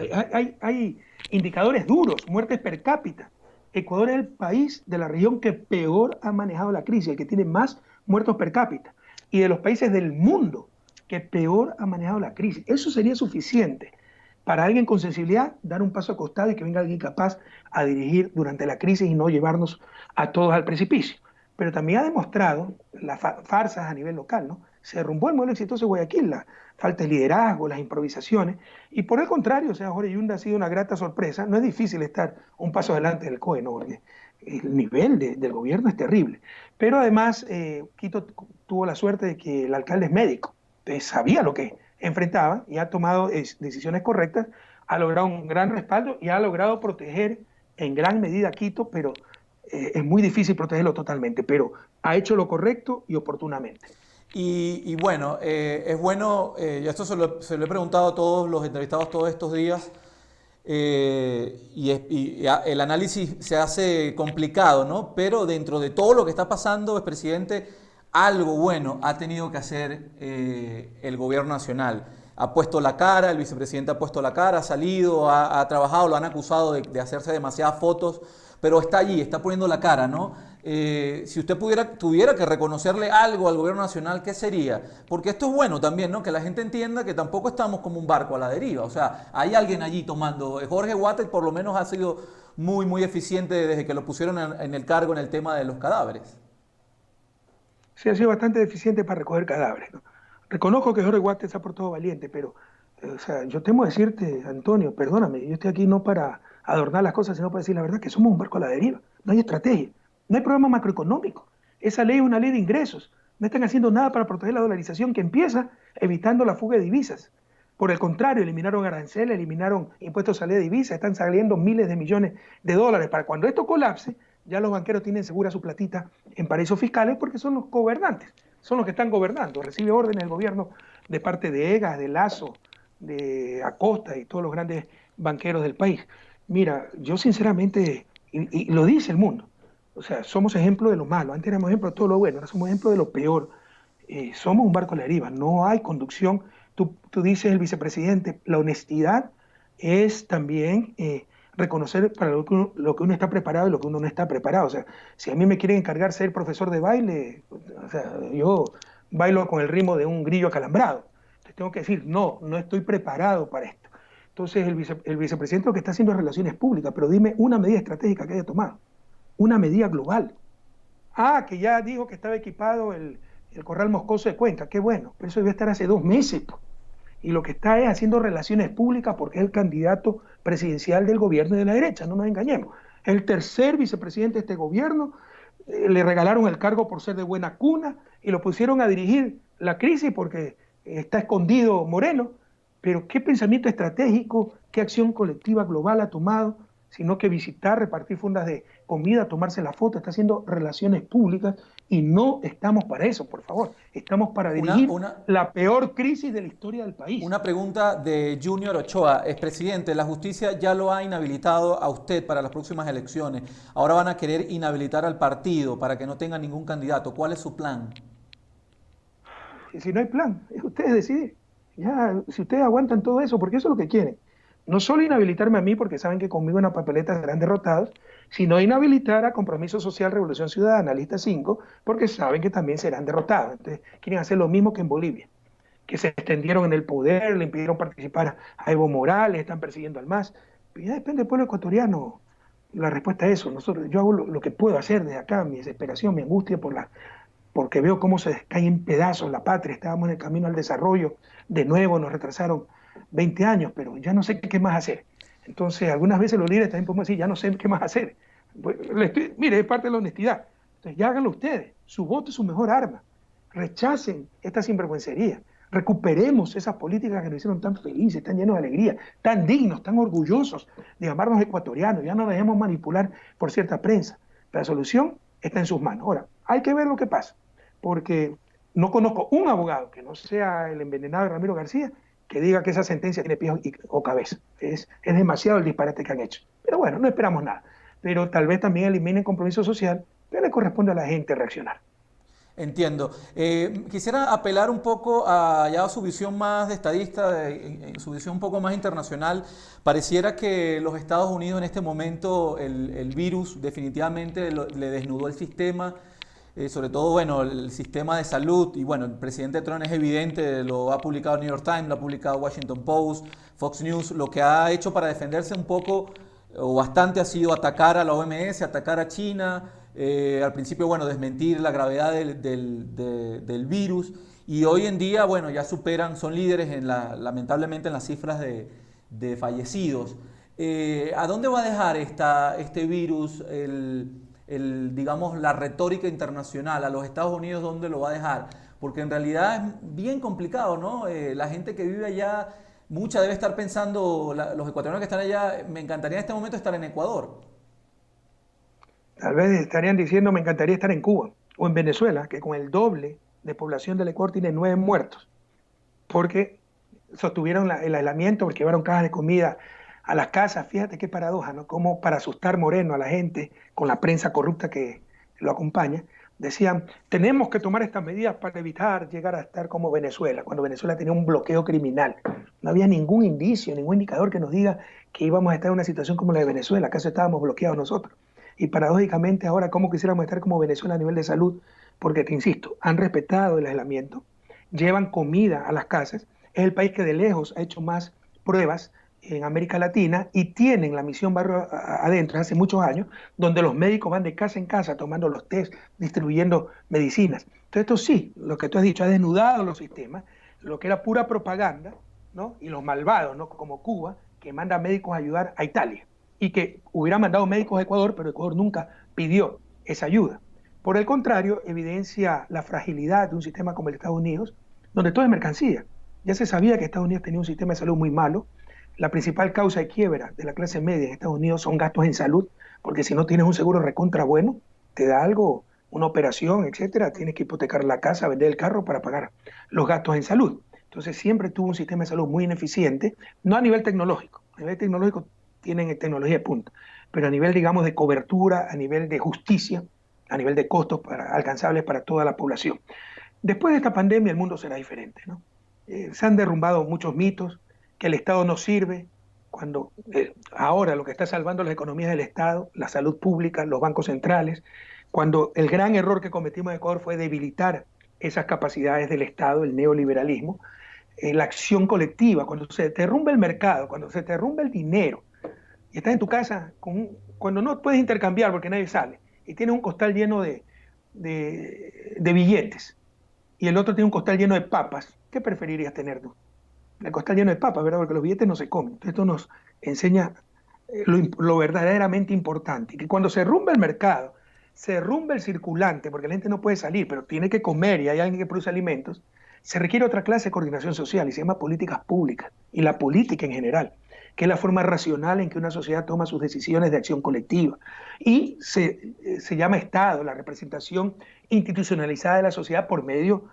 hay indicadores duros, muertes per cápita. Ecuador es el país de la región que peor ha manejado la crisis, el que tiene más muertos per cápita, y de los países del mundo que peor ha manejado la crisis. Eso sería suficiente para alguien con sensibilidad dar un paso al costado y que venga alguien capaz a dirigir durante la crisis y no llevarnos a todos al precipicio. Pero también ha demostrado las farsas a nivel local, ¿no? Se derrumbó el modelo exitoso de Guayaquil, la falta de liderazgo, las improvisaciones, y por el contrario, o sea, Jorge Yunda ha sido una grata sorpresa. No es difícil estar un paso adelante del COE, ¿no? El nivel del gobierno es terrible. Pero además, Quito tuvo la suerte de que el alcalde es médico, entonces sabía lo que enfrentaba y ha tomado decisiones correctas, ha logrado un gran respaldo y ha logrado proteger en gran medida a Quito, pero es muy difícil protegerlo totalmente, pero ha hecho lo correcto y oportunamente. Y bueno, es bueno, yo esto se lo he preguntado a todos los entrevistados todos estos días, el análisis se hace complicado, ¿no? Pero dentro de todo lo que está pasando, el presidente, algo bueno ha tenido que hacer el gobierno nacional. Ha puesto la cara, el vicepresidente ha puesto la cara, ha salido, ha trabajado, lo han acusado de hacerse demasiadas fotos, pero está allí, está poniendo la cara, ¿no? Si usted tuviera que reconocerle algo al gobierno nacional, ¿qué sería? Porque esto es bueno también, ¿no? Que la gente entienda que tampoco estamos como un barco a la deriva. O sea, hay alguien allí tomando. Jorge Waters por lo menos ha sido muy, muy eficiente desde que lo pusieron en el cargo en el tema de los cadáveres. Sí, ha sido bastante eficiente para recoger cadáveres, ¿no? Reconozco que Jorge Waters se ha portado valiente, pero o sea, yo temo decirte, Antonio, perdóname, yo estoy aquí no para adornar las cosas, sino para decir la verdad, que somos un barco a la deriva. No hay estrategia, no hay programa macroeconómico. Esa ley es una ley de ingresos. No están haciendo nada para proteger la dolarización que empieza evitando la fuga de divisas. Por el contrario, eliminaron aranceles, eliminaron impuestos a salida de divisas, están saliendo miles de millones de dólares. Para cuando esto colapse, ya los banqueros tienen segura su platita en paraísos fiscales porque son los gobernantes, son los que están gobernando. Recibe órdenes del gobierno de parte de EGAS, de Lazo, de Acosta y todos los grandes banqueros del país. Mira, yo sinceramente, y lo dice el mundo, o sea, somos ejemplo de lo malo. Antes éramos ejemplo de todo lo bueno, ahora somos ejemplo de lo peor. Somos un barco a la deriva, no hay conducción. Tú dices, el vicepresidente, la honestidad es también reconocer para lo que uno está preparado y lo que uno no está preparado. O sea, si a mí me quieren encargar ser profesor de baile, o sea, yo bailo con el ritmo de un grillo acalambrado. Entonces tengo que decir, no, no estoy preparado para esto. Entonces el vicepresidente lo que está haciendo es relaciones públicas, pero dime una medida estratégica que haya tomado, una medida global. Ah, que ya dijo que estaba equipado el Corral Moscoso de Cuenca, qué bueno, pero eso debe estar hace 2 meses. Po. Y lo que está es haciendo relaciones públicas porque es el candidato presidencial del gobierno y de la derecha, no nos engañemos. El tercer vicepresidente de este gobierno, le regalaron el cargo por ser de buena cuna y lo pusieron a dirigir la crisis porque está escondido Moreno. Pero ¿qué pensamiento estratégico, qué acción colectiva global ha tomado? Sino que visitar, repartir fundas de comida, tomarse la foto, está haciendo relaciones públicas y no estamos para eso, por favor. Estamos para dirigir la peor crisis de la historia del país. Una pregunta de Junior Ochoa. Expresidente, la justicia ya lo ha inhabilitado a usted para las próximas elecciones. Ahora van a querer inhabilitar al partido para que no tenga ningún candidato. ¿Cuál es su plan? Y si no hay plan, es ustedes deciden. Ya, si ustedes aguantan todo eso, porque eso es lo que quieren. No solo inhabilitarme a mí, porque saben que conmigo en la papeleta serán derrotados, sino inhabilitar a Compromiso Social Revolución Ciudadana, lista 5, porque saben que también serán derrotados. Entonces, quieren hacer lo mismo que en Bolivia, que se extendieron en el poder, le impidieron participar a Evo Morales, están persiguiendo al MAS. Pero ya depende del pueblo ecuatoriano la respuesta a eso. Yo hago lo que puedo hacer desde acá, mi desesperación, mi angustia porque veo cómo se cae en pedazos la patria. Estábamos en el camino al desarrollo, de nuevo nos retrasaron 20 años, pero ya no sé qué más hacer. Entonces, algunas veces los líderes también podemos decir, ya no sé qué más hacer. Mire, es parte de la honestidad. Entonces, ya háganlo ustedes. Su voto es su mejor arma. Rechacen esta sinvergüencería. Recuperemos esas políticas que nos hicieron tan felices, tan llenos de alegría, tan dignos, tan orgullosos de llamarnos ecuatorianos. Ya no nos dejemos manipular por cierta prensa. La solución está en sus manos. Ahora, hay que ver lo que pasa, porque no conozco un abogado que no sea el envenenado de Ramiro García que diga que esa sentencia tiene pies o cabeza. Es demasiado el disparate que han hecho. Pero bueno, no esperamos nada. Pero tal vez también eliminen compromiso social, que le corresponde a la gente reaccionar. Entiendo. Quisiera apelar un poco a ya su visión más de estadista, su visión un poco más internacional. Pareciera que los Estados Unidos en este momento, el virus definitivamente le desnudó el sistema, sobre todo, bueno, el sistema de salud. Y bueno, el presidente Trump es evidente, lo ha publicado el New York Times, lo ha publicado Washington Post, Fox News. Lo que ha hecho para defenderse un poco o bastante ha sido atacar a la OMS, atacar a China. Al principio, bueno, desmentir la gravedad del virus, y hoy en día, bueno, ya superan, son líderes lamentablemente en las cifras de fallecidos. ¿A dónde va a dejar este virus, digamos, la retórica internacional? ¿A los Estados Unidos dónde lo va a dejar? Porque en realidad es bien complicado, ¿no? La gente que vive allá, mucha debe estar pensando, los ecuatorianos que están allá, me encantaría en este momento estar en Ecuador. Tal vez estarían diciendo, me encantaría estar en Cuba o en Venezuela, que con el doble de población del Ecuador tiene 9 muertos, porque sostuvieron el aislamiento, porque llevaron cajas de comida a las casas. Fíjate qué paradoja, ¿no? Como para asustar Moreno a la gente, con la prensa corrupta que lo acompaña, decían, tenemos que tomar estas medidas para evitar llegar a estar como Venezuela, cuando Venezuela tenía un bloqueo criminal. No había ningún indicio, ningún indicador que nos diga que íbamos a estar en una situación como la de Venezuela, acaso estábamos bloqueados nosotros. Y paradójicamente ahora, ¿cómo quisiéramos estar como Venezuela a nivel de salud? Porque, te insisto, han respetado el aislamiento, llevan comida a las casas, es el país que de lejos ha hecho más pruebas en América Latina y tienen la misión Barrio Adentro hace muchos años, donde los médicos van de casa en casa tomando los test, distribuyendo medicinas. Entonces esto sí, lo que tú has dicho, ha desnudado los sistemas, lo que era pura propaganda, ¿no? Y los malvados, ¿no? Como Cuba, que manda médicos a ayudar a Italia y que hubiera mandado médicos a Ecuador, pero Ecuador nunca pidió esa ayuda. Por el contrario, evidencia la fragilidad de un sistema como el de Estados Unidos, donde todo es mercancía. Ya se sabía que Estados Unidos tenía un sistema de salud muy malo. La principal causa de quiebra de la clase media en Estados Unidos son gastos en salud, porque si no tienes un seguro recontra bueno, te da algo, una operación, etcétera, tienes que hipotecar la casa, vender el carro para pagar los gastos en salud. Entonces siempre tuvo un sistema de salud muy ineficiente, no a nivel tecnológico. A nivel tecnológico tienen tecnología de punta, pero a nivel, digamos, de cobertura, a nivel de justicia, a nivel de costos alcanzables para toda la población. Después de esta pandemia el mundo será diferente, ¿no? Se han derrumbado muchos mitos, que el Estado no sirve, cuando ahora lo que está salvando las economías del Estado, la salud pública, los bancos centrales, cuando el gran error que cometimos en Ecuador fue debilitar esas capacidades del Estado, el neoliberalismo, la acción colectiva, cuando se te derrumba el mercado, cuando se te derrumba el dinero, y estás en tu casa, cuando no puedes intercambiar porque nadie sale, y tienes un costal lleno de billetes, y el otro tiene un costal lleno de papas, ¿qué preferirías tener tú? El costal lleno de papas, ¿verdad? Porque los billetes no se comen. Entonces esto nos enseña lo verdaderamente importante, que cuando se derrumba el mercado, se derrumba el circulante, porque la gente no puede salir, pero tiene que comer y hay alguien que produce alimentos, se requiere otra clase de coordinación social y se llama políticas públicas, y la política en general, que es la forma racional en que una sociedad toma sus decisiones de acción colectiva. Y se llama Estado, la representación institucionalizada de la sociedad por medio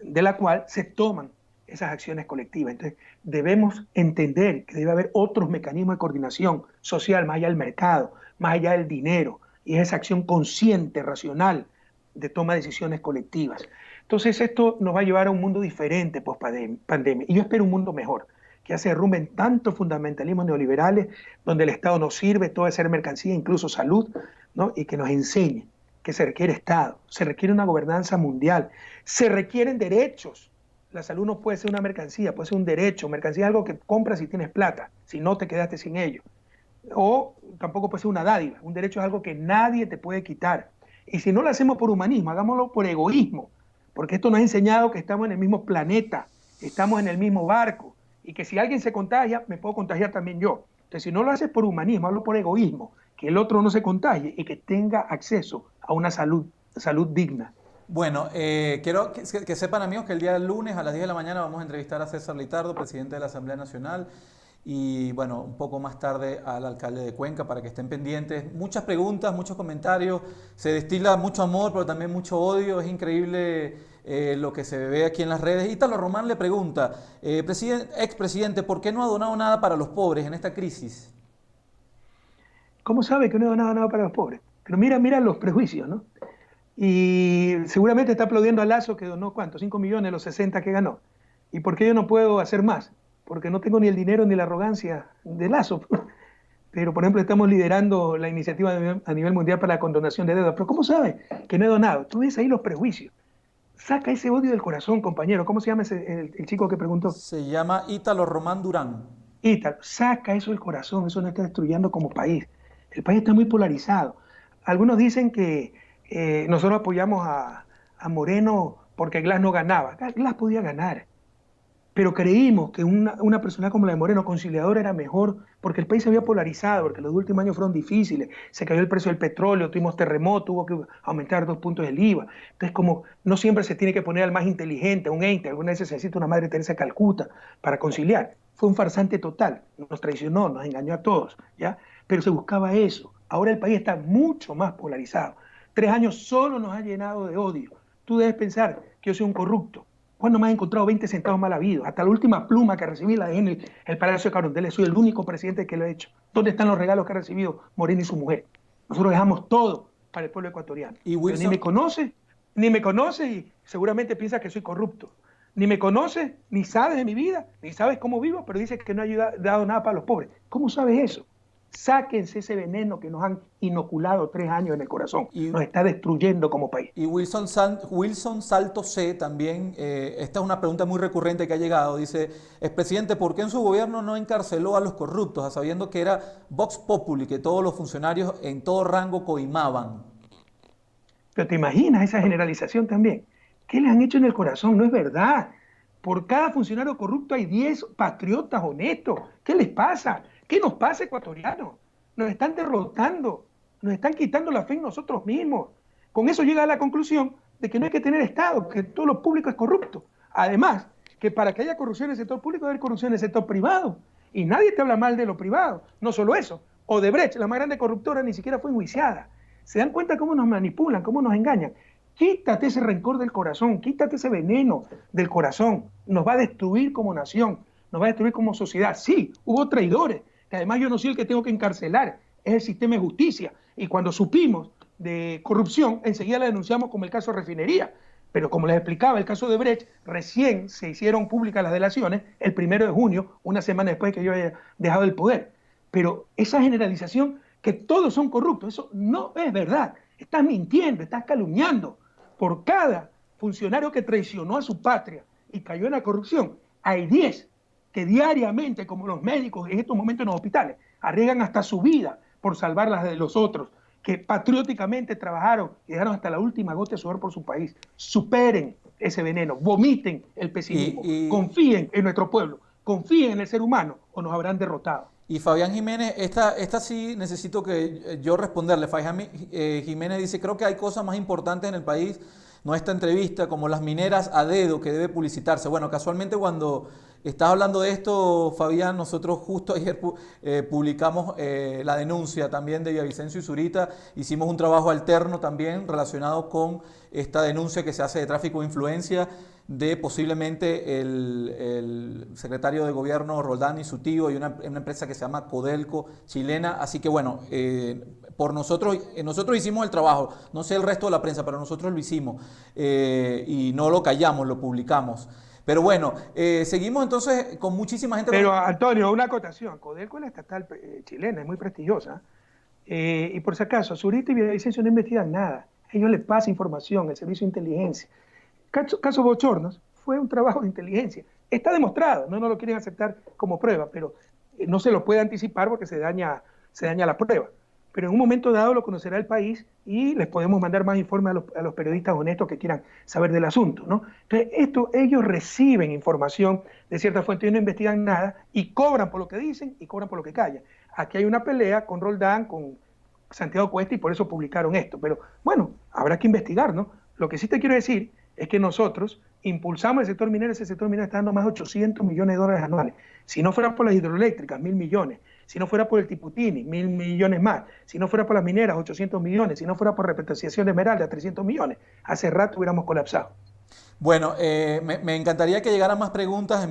de la cual se toman esas acciones colectivas. Entonces, debemos entender que debe haber otros mecanismos de coordinación social, más allá del mercado, más allá del dinero, y es esa acción consciente, racional, de toma de decisiones colectivas. Entonces, esto nos va a llevar a un mundo diferente post-pandemia, y yo espero un mundo mejor, que ya se derrumben tantos fundamentalismos neoliberales, donde el Estado no sirve, todo es ser mercancía, incluso salud, ¿no? Y que nos enseñe que se requiere Estado, se requiere una gobernanza mundial, se requieren derechos. La salud no puede ser una mercancía, puede ser un derecho. Mercancía es algo que compras si tienes plata, si no te quedaste sin ello. O tampoco puede ser una dádiva. Un derecho es algo que nadie te puede quitar. Y si no lo hacemos por humanismo, hagámoslo por egoísmo, porque esto nos ha enseñado que estamos en el mismo planeta, estamos en el mismo barco, y que si alguien se contagia, me puedo contagiar también yo. Entonces, si no lo haces por humanismo, hazlo por egoísmo, que el otro no se contagie y que tenga acceso a una salud digna. Bueno, quiero que sepan, amigos, que el día lunes a las 10 de la mañana vamos a entrevistar a César Litardo, presidente de la Asamblea Nacional, y bueno, un poco más tarde al alcalde de Cuenca, para que estén pendientes. Muchas preguntas, muchos comentarios, se destila mucho amor, pero también mucho odio. Es increíble lo que se ve aquí en las redes. Ítalo Román le pregunta, expresidente, ¿por qué no ha donado nada para los pobres en esta crisis? ¿Cómo sabe que no he donado nada para los pobres? Pero mira los prejuicios, ¿no? Y seguramente está aplaudiendo a Lazo, que donó, ¿cuánto? 5 millones de los 60 que ganó. ¿Y por qué yo no puedo hacer más? Porque no tengo ni el dinero ni la arrogancia de Lazo. Pero, por ejemplo, estamos liderando la iniciativa a nivel mundial para la condonación de deuda. Pero ¿cómo sabe que no he donado? Tú ves ahí los prejuicios. Saca ese odio del corazón, compañero. ¿Cómo se llama el chico que preguntó? Se llama Ítalo Román Durán. Ítalo, saca eso del corazón. Eso nos está destruyendo como país. El país está muy polarizado. Algunos dicen que nosotros apoyamos a Moreno porque Glass no ganaba. Glass podía ganar, pero creímos que una persona como la de Moreno, conciliadora, era mejor porque el país se había polarizado, porque los últimos años fueron difíciles, se cayó el precio del petróleo, tuvimos terremoto, hubo que aumentar 2 puntos del IVA. Entonces, como no siempre se tiene que poner al más inteligente, a un ente, algunas veces se necesita una Madre Teresa de Calcuta para conciliar. Fue un farsante total, nos traicionó, nos engañó a todos, ¿ya? Pero se buscaba eso. Ahora el país está mucho más polarizado. 3 años solo nos ha llenado de odio. Tú debes pensar que que yo soy un corrupto? ¿Cuándo me has encontrado 20 centavos mal habidos? Hasta la última pluma que recibí la dejé en el Palacio de Carondelet. Soy el único presidente que lo he hecho. ¿Dónde están los regalos que ha recibido Moreno y su mujer? Nosotros dejamos todo para el pueblo ecuatoriano. Y Wilson, ni me conoce y seguramente piensa que soy corrupto. Ni me conoce, ni sabes de mi vida, ni sabes cómo vivo, pero dice que no ha dado nada para los pobres. ¿Cómo sabes eso? Sáquense ese veneno que nos han inoculado 3 años en el corazón. Nos está destruyendo como país. Y Wilson Salto C también, esta es una pregunta muy recurrente que ha llegado, dice, expresidente, ¿por qué en su gobierno no encarceló a los corruptos, sabiendo que era Vox Populi, que todos los funcionarios en todo rango coimaban? Pero te imaginas esa generalización también. ¿Qué les han hecho en el corazón? No es verdad. Por cada funcionario corrupto hay 10 patriotas honestos. ¿Qué les pasa? ¿Qué nos pasa, ecuatorianos? Nos están derrotando, nos están quitando la fe en nosotros mismos. Con eso llega a la conclusión de que no hay que tener Estado, que todo lo público es corrupto. Además, que para que haya corrupción en el sector público debe haber corrupción en el sector privado. Y nadie te habla mal de lo privado. No solo eso. Odebrecht, la más grande corruptora, ni siquiera fue enjuiciada. ¿Se dan cuenta cómo nos manipulan, cómo nos engañan? Quítate ese rencor del corazón, quítate ese veneno del corazón. Nos va a destruir como nación, nos va a destruir como sociedad. Sí, hubo traidores, que además yo no soy el que tengo que encarcelar, es el sistema de justicia. Y cuando supimos de corrupción, enseguida la denunciamos como el caso de Refinería. Pero como les explicaba, el caso de Brecht, recién se hicieron públicas las delaciones el 1 de junio, una semana después que yo haya dejado el poder. Pero esa generalización que todos son corruptos, eso no es verdad. Estás mintiendo, estás calumniando. Por cada funcionario que traicionó a su patria y cayó en la corrupción, hay 10 que diariamente, como los médicos en estos momentos en los hospitales, arriesgan hasta su vida por salvar las de los otros, que patrióticamente trabajaron y dejaron hasta la última gota de sudor por su país. Superen ese veneno, vomiten el pesimismo, confíen en nuestro pueblo, confíen en el ser humano o nos habrán derrotado. Y Fabián Jiménez, esta sí necesito que yo responderle. Fabián Jiménez dice, creo que hay cosas más importantes en el país, no esta entrevista, como las mineras a dedo que debe publicitarse. Bueno, casualmente cuando estás hablando de esto, Fabián, nosotros justo ayer publicamos la denuncia también de Villavicencio y Zurita. Hicimos un trabajo alterno también relacionado con esta denuncia que se hace de tráfico de influencia de posiblemente el secretario de gobierno Roldán y su tío y una empresa que se llama Codelco chilena. Así que bueno, por nosotros hicimos el trabajo, no sé el resto de la prensa, pero nosotros lo hicimos y no lo callamos, lo publicamos. Pero bueno, seguimos entonces con muchísima gente. Pero Antonio, una acotación, Codelco es la estatal chilena, es muy prestigiosa. Y por si acaso, Zurita y Villavicencio no investigan nada. Ellos les pasan información, el servicio de inteligencia. Caso Bochornos fue un trabajo de inteligencia. Está demostrado, no lo quieren aceptar como prueba, pero no se lo puede anticipar porque se daña la prueba. Pero en un momento dado lo conocerá el país y les podemos mandar más informes a los periodistas honestos que quieran saber del asunto, ¿no? Entonces, ellos reciben información de cierta fuente y no investigan nada y cobran por lo que dicen y cobran por lo que callan. Aquí hay una pelea con Roldán, con Santiago Cuesta y por eso publicaron esto. Pero bueno, habrá que investigar, ¿no? Lo que sí te quiero decir es que nosotros impulsamos el sector minero, ese sector minero está dando más de 800 millones de dólares anuales. Si no fuera por las hidroeléctricas, 1.000 millones. Si no fuera por el Tiputini, 1.000 millones más. Si no fuera por las mineras, 800 millones. Si no fuera por repatriación de Esmeralda, 300 millones. Hace rato hubiéramos colapsado. Bueno, me encantaría que llegaran más preguntas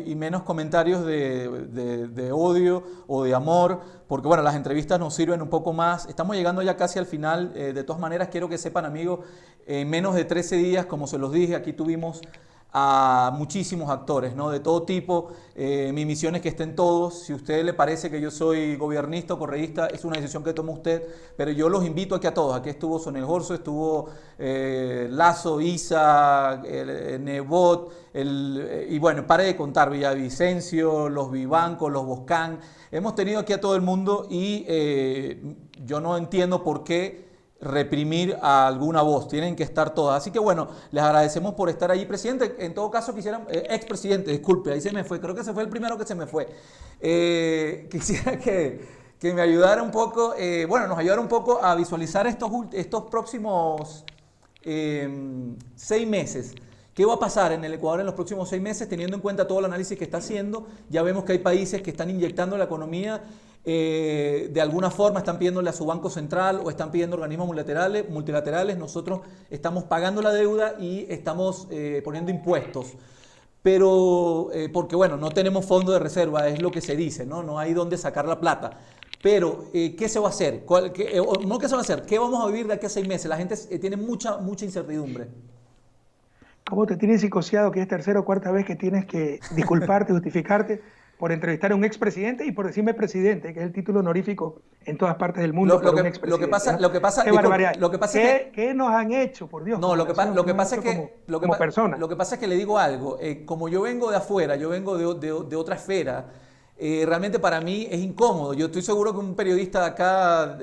y menos comentarios de odio o de amor, porque bueno, las entrevistas nos sirven un poco más. Estamos llegando ya casi al final. De todas maneras, quiero que sepan, amigos, en menos de 13 días, como se los dije, aquí tuvimos a muchísimos actores, ¿no? De todo tipo. Mi misión es que estén todos. Si a usted le parece que yo soy gobernista o correísta, es una decisión que toma usted, pero yo los invito aquí a todos. Aquí estuvo Sonel Jorso, estuvo Lazo, Isa, Nebot, y bueno, pare de contar, Villavicencio, los Vivanco, los Boscán. Hemos tenido aquí a todo el mundo y yo no entiendo por qué reprimir a alguna voz, tienen que estar todas. Así que bueno, les agradecemos por estar allí. Presidente, en todo caso quisiera, expresidente, disculpe, ahí se me fue, creo que ese fue el primero que se me fue. Quisiera que me ayudara un poco, nos ayudara un poco a visualizar estos próximos 6 meses. ¿Qué va a pasar en el Ecuador en los próximos 6 meses, teniendo en cuenta todo el análisis que está haciendo? Ya vemos que hay países que están inyectando la economía de alguna forma están pidiéndole a su banco central o están pidiendo organismos multilaterales. Nosotros estamos pagando la deuda y estamos poniendo impuestos. Pero, porque bueno, no tenemos fondo de reserva, es lo que se dice, ¿no? No hay dónde sacar la plata. Pero, ¿qué se va a hacer? No, ¿qué se va a hacer? ¿Qué vamos a vivir de aquí a 6 meses? La gente tiene mucha incertidumbre. ¿Cómo te tienes psicoseado que es tercera o cuarta vez que tienes que disculparte, justificarte por entrevistar a un expresidente y por decirme presidente, que es el título honorífico en todas partes del mundo para un expresidente? Qué barbaridad. ¿Qué nos han hecho, por Dios? No, lo que pasa es que como persona. Lo que pasa es que le digo algo. Como yo vengo de afuera, yo vengo de otra esfera. Realmente para mí es incómodo. Yo estoy seguro que un periodista de acá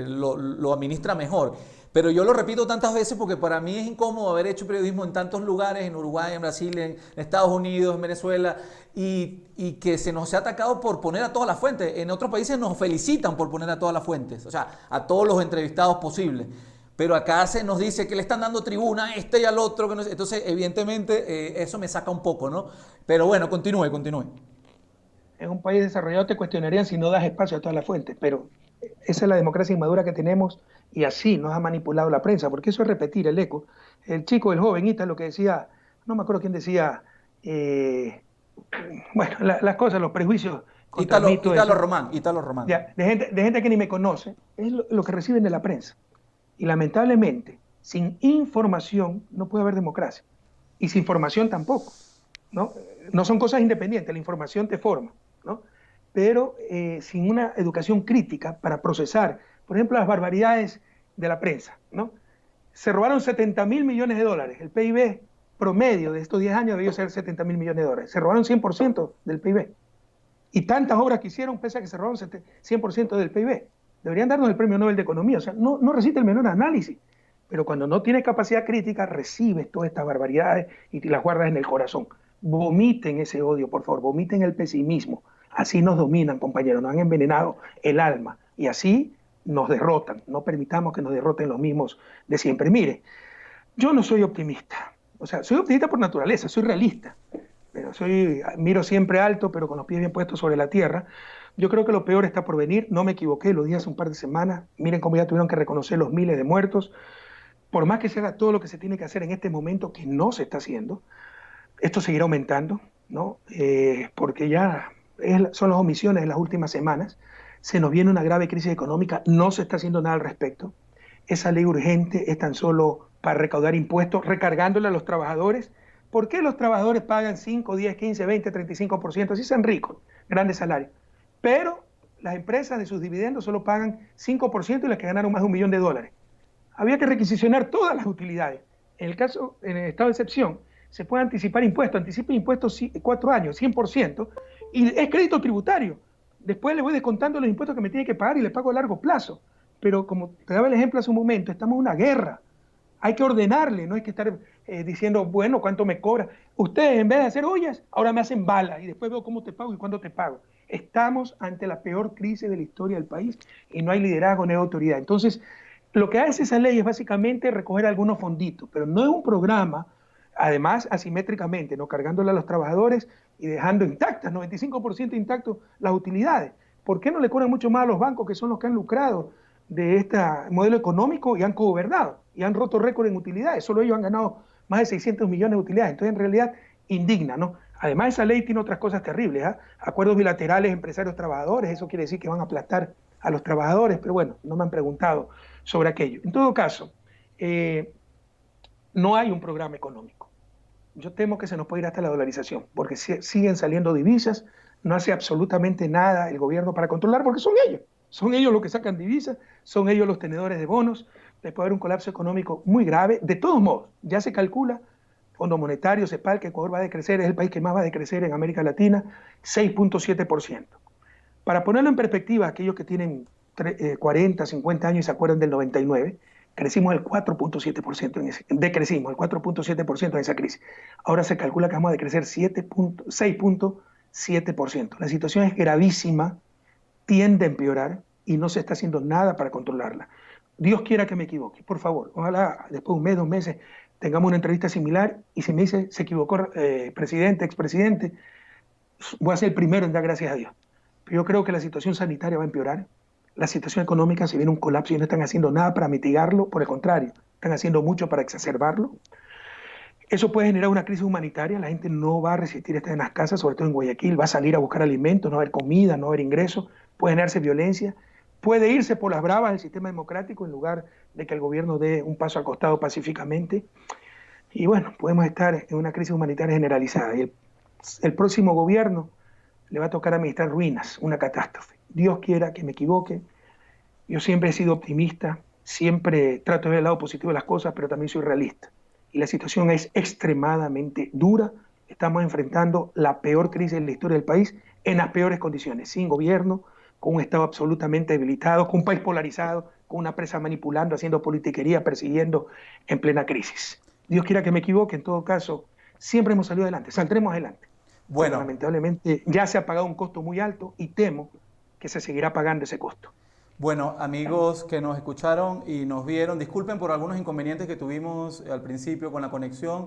lo administra mejor. Pero yo lo repito tantas veces porque para mí es incómodo haber hecho periodismo en tantos lugares, en Uruguay, en Brasil, en Estados Unidos, en Venezuela, y que se nos ha atacado por poner a todas las fuentes. En otros países nos felicitan por poner a todas las fuentes, o sea, a todos los entrevistados posibles. Pero acá se nos dice que le están dando tribuna a este y al otro. Que no sé. Entonces, evidentemente, eso me saca un poco, ¿no? Pero bueno, continúe. En un país desarrollado te cuestionarían si no das espacio a todas las fuentes, pero esa es la democracia inmadura que tenemos y así nos ha manipulado la prensa, porque eso es repetir el eco. El joven Ítalo que decía, no me acuerdo quién decía, bueno, las cosas, los prejuicios contra mí, Ítalo Román. Ya, de gente que ni me conoce, es lo que reciben de la prensa. Y lamentablemente, sin información no puede haber democracia. Y sin formación tampoco, ¿no? No son cosas independientes, la información te forma, ¿no? Pero sin una educación crítica para procesar, por ejemplo, las barbaridades de la prensa, ¿no? Se robaron 70.000 millones de dólares. El PIB promedio de estos 10 años debió ser 70.000 millones de dólares. Se robaron 100% del PIB. Y tantas obras que hicieron, pese a que se robaron 100% del PIB. Deberían darnos el premio Nobel de Economía. O sea, no resiste el menor análisis. Pero cuando no tienes capacidad crítica, recibes todas estas barbaridades y te las guardas en el corazón. Vomiten ese odio, por favor. Vomiten el pesimismo. Así nos dominan, compañeros. Nos han envenenado el alma. Y así nos derrotan. No permitamos que nos derroten los mismos de siempre. Mire, yo no soy optimista. O sea, soy optimista por naturaleza, soy realista. Pero miro siempre alto, pero con los pies bien puestos sobre la tierra. Yo creo que lo peor está por venir. No me equivoqué, lo dije hace un par de semanas. Miren cómo ya tuvieron que reconocer los miles de muertos. Por más que se haga todo lo que se tiene que hacer en este momento, que no se está haciendo, esto seguirá aumentando, ¿no? Porque ya son las omisiones de las últimas semanas. Se nos viene una grave crisis económica, no se está haciendo nada al respecto. Esa ley urgente es tan solo para recaudar impuestos, recargándole a los trabajadores. ¿Por qué los trabajadores pagan 5, 10, 15, 20, 35%? Así sean ricos, grandes salarios. Pero las empresas de sus dividendos solo pagan 5% y las que ganaron más de $1 millón. Había que requisicionar todas las utilidades. En el estado de excepción, se puede anticipar impuestos. Anticipe impuestos 4 años, 100%, y es crédito tributario. Después le voy descontando los impuestos que me tiene que pagar y le pago a largo plazo. Pero como te daba el ejemplo hace un momento, estamos en una guerra. Hay que ordenarle, no hay que estar diciendo, bueno, ¿cuánto me cobra? Ustedes, en vez de hacer ollas, ahora me hacen balas y después veo cómo te pago y cuándo te pago. Estamos ante la peor crisis de la historia del país y no hay liderazgo ni autoridad. Entonces, lo que hace esa ley es básicamente recoger algunos fonditos, pero no es un programa, además asimétricamente, ¿no? Cargándole a los trabajadores y dejando intactas, 95% intactos las utilidades. ¿Por qué no le cobran mucho más a los bancos, que son los que han lucrado de este modelo económico y han cogobernado y han roto récord en utilidades? Solo ellos han ganado más de 600 millones de utilidades. Entonces, en realidad, indigna, ¿no? Además, esa ley tiene otras cosas terribles, ¿eh? Acuerdos bilaterales empresarios-trabajadores, eso quiere decir que van a aplastar a los trabajadores, pero bueno, no me han preguntado sobre aquello. En todo caso, no hay un programa económico. Yo temo que se nos puede ir hasta la dolarización, porque siguen saliendo divisas, no hace absolutamente nada el gobierno para controlar, porque son ellos los que sacan divisas, son ellos los tenedores de bonos. Les puede haber un colapso económico muy grave. De todos modos, ya se calcula, Fondo Monetario, CEPAL, que Ecuador va a decrecer, es el país que más va a decrecer en América Latina, 6.7%. Para ponerlo en perspectiva, aquellos que tienen 40, 50 años y se acuerdan del 99, crecimos el 4.7% decrecimos el 4.7% en esa crisis. Ahora se calcula que vamos a decrecer 6.7%. La situación es gravísima, tiende a empeorar y no se está haciendo nada para controlarla. Dios quiera que me equivoque, por favor. Ojalá después de un mes, 2 meses, tengamos una entrevista similar y si me dice se equivocó presidente, expresidente, voy a ser el primero en dar gracias a Dios. Pero yo creo que la situación sanitaria va a empeorar. La situación económica se viene un colapso y no están haciendo nada para mitigarlo, por el contrario, están haciendo mucho para exacerbarlo. Eso puede generar una crisis humanitaria, la gente no va a resistir estar en las casas, sobre todo en Guayaquil, va a salir a buscar alimentos, no va a haber comida, no va a haber ingresos, puede generarse violencia, puede irse por las bravas del sistema democrático en lugar de que el gobierno dé un paso al costado pacíficamente. Y bueno, podemos estar en una crisis humanitaria generalizada. Y el próximo gobierno le va a tocar administrar ruinas, una catástrofe. Dios quiera que me equivoque. Yo siempre he sido optimista, siempre trato de ver el lado positivo de las cosas, pero también soy realista. Y la situación es extremadamente dura. Estamos enfrentando la peor crisis en la historia del país en las peores condiciones, sin gobierno, con un Estado absolutamente debilitado, con un país polarizado, con una presa manipulando, haciendo politiquería, persiguiendo en plena crisis. Dios quiera que me equivoque, en todo caso, siempre hemos salido adelante, saldremos adelante. Pero Bueno, lamentablemente ya se ha pagado un costo muy alto y temo que se seguirá pagando ese costo. bueno, amigos que nos escucharon y nos vieron, disculpen por algunos inconvenientes que tuvimos al principio con la conexión.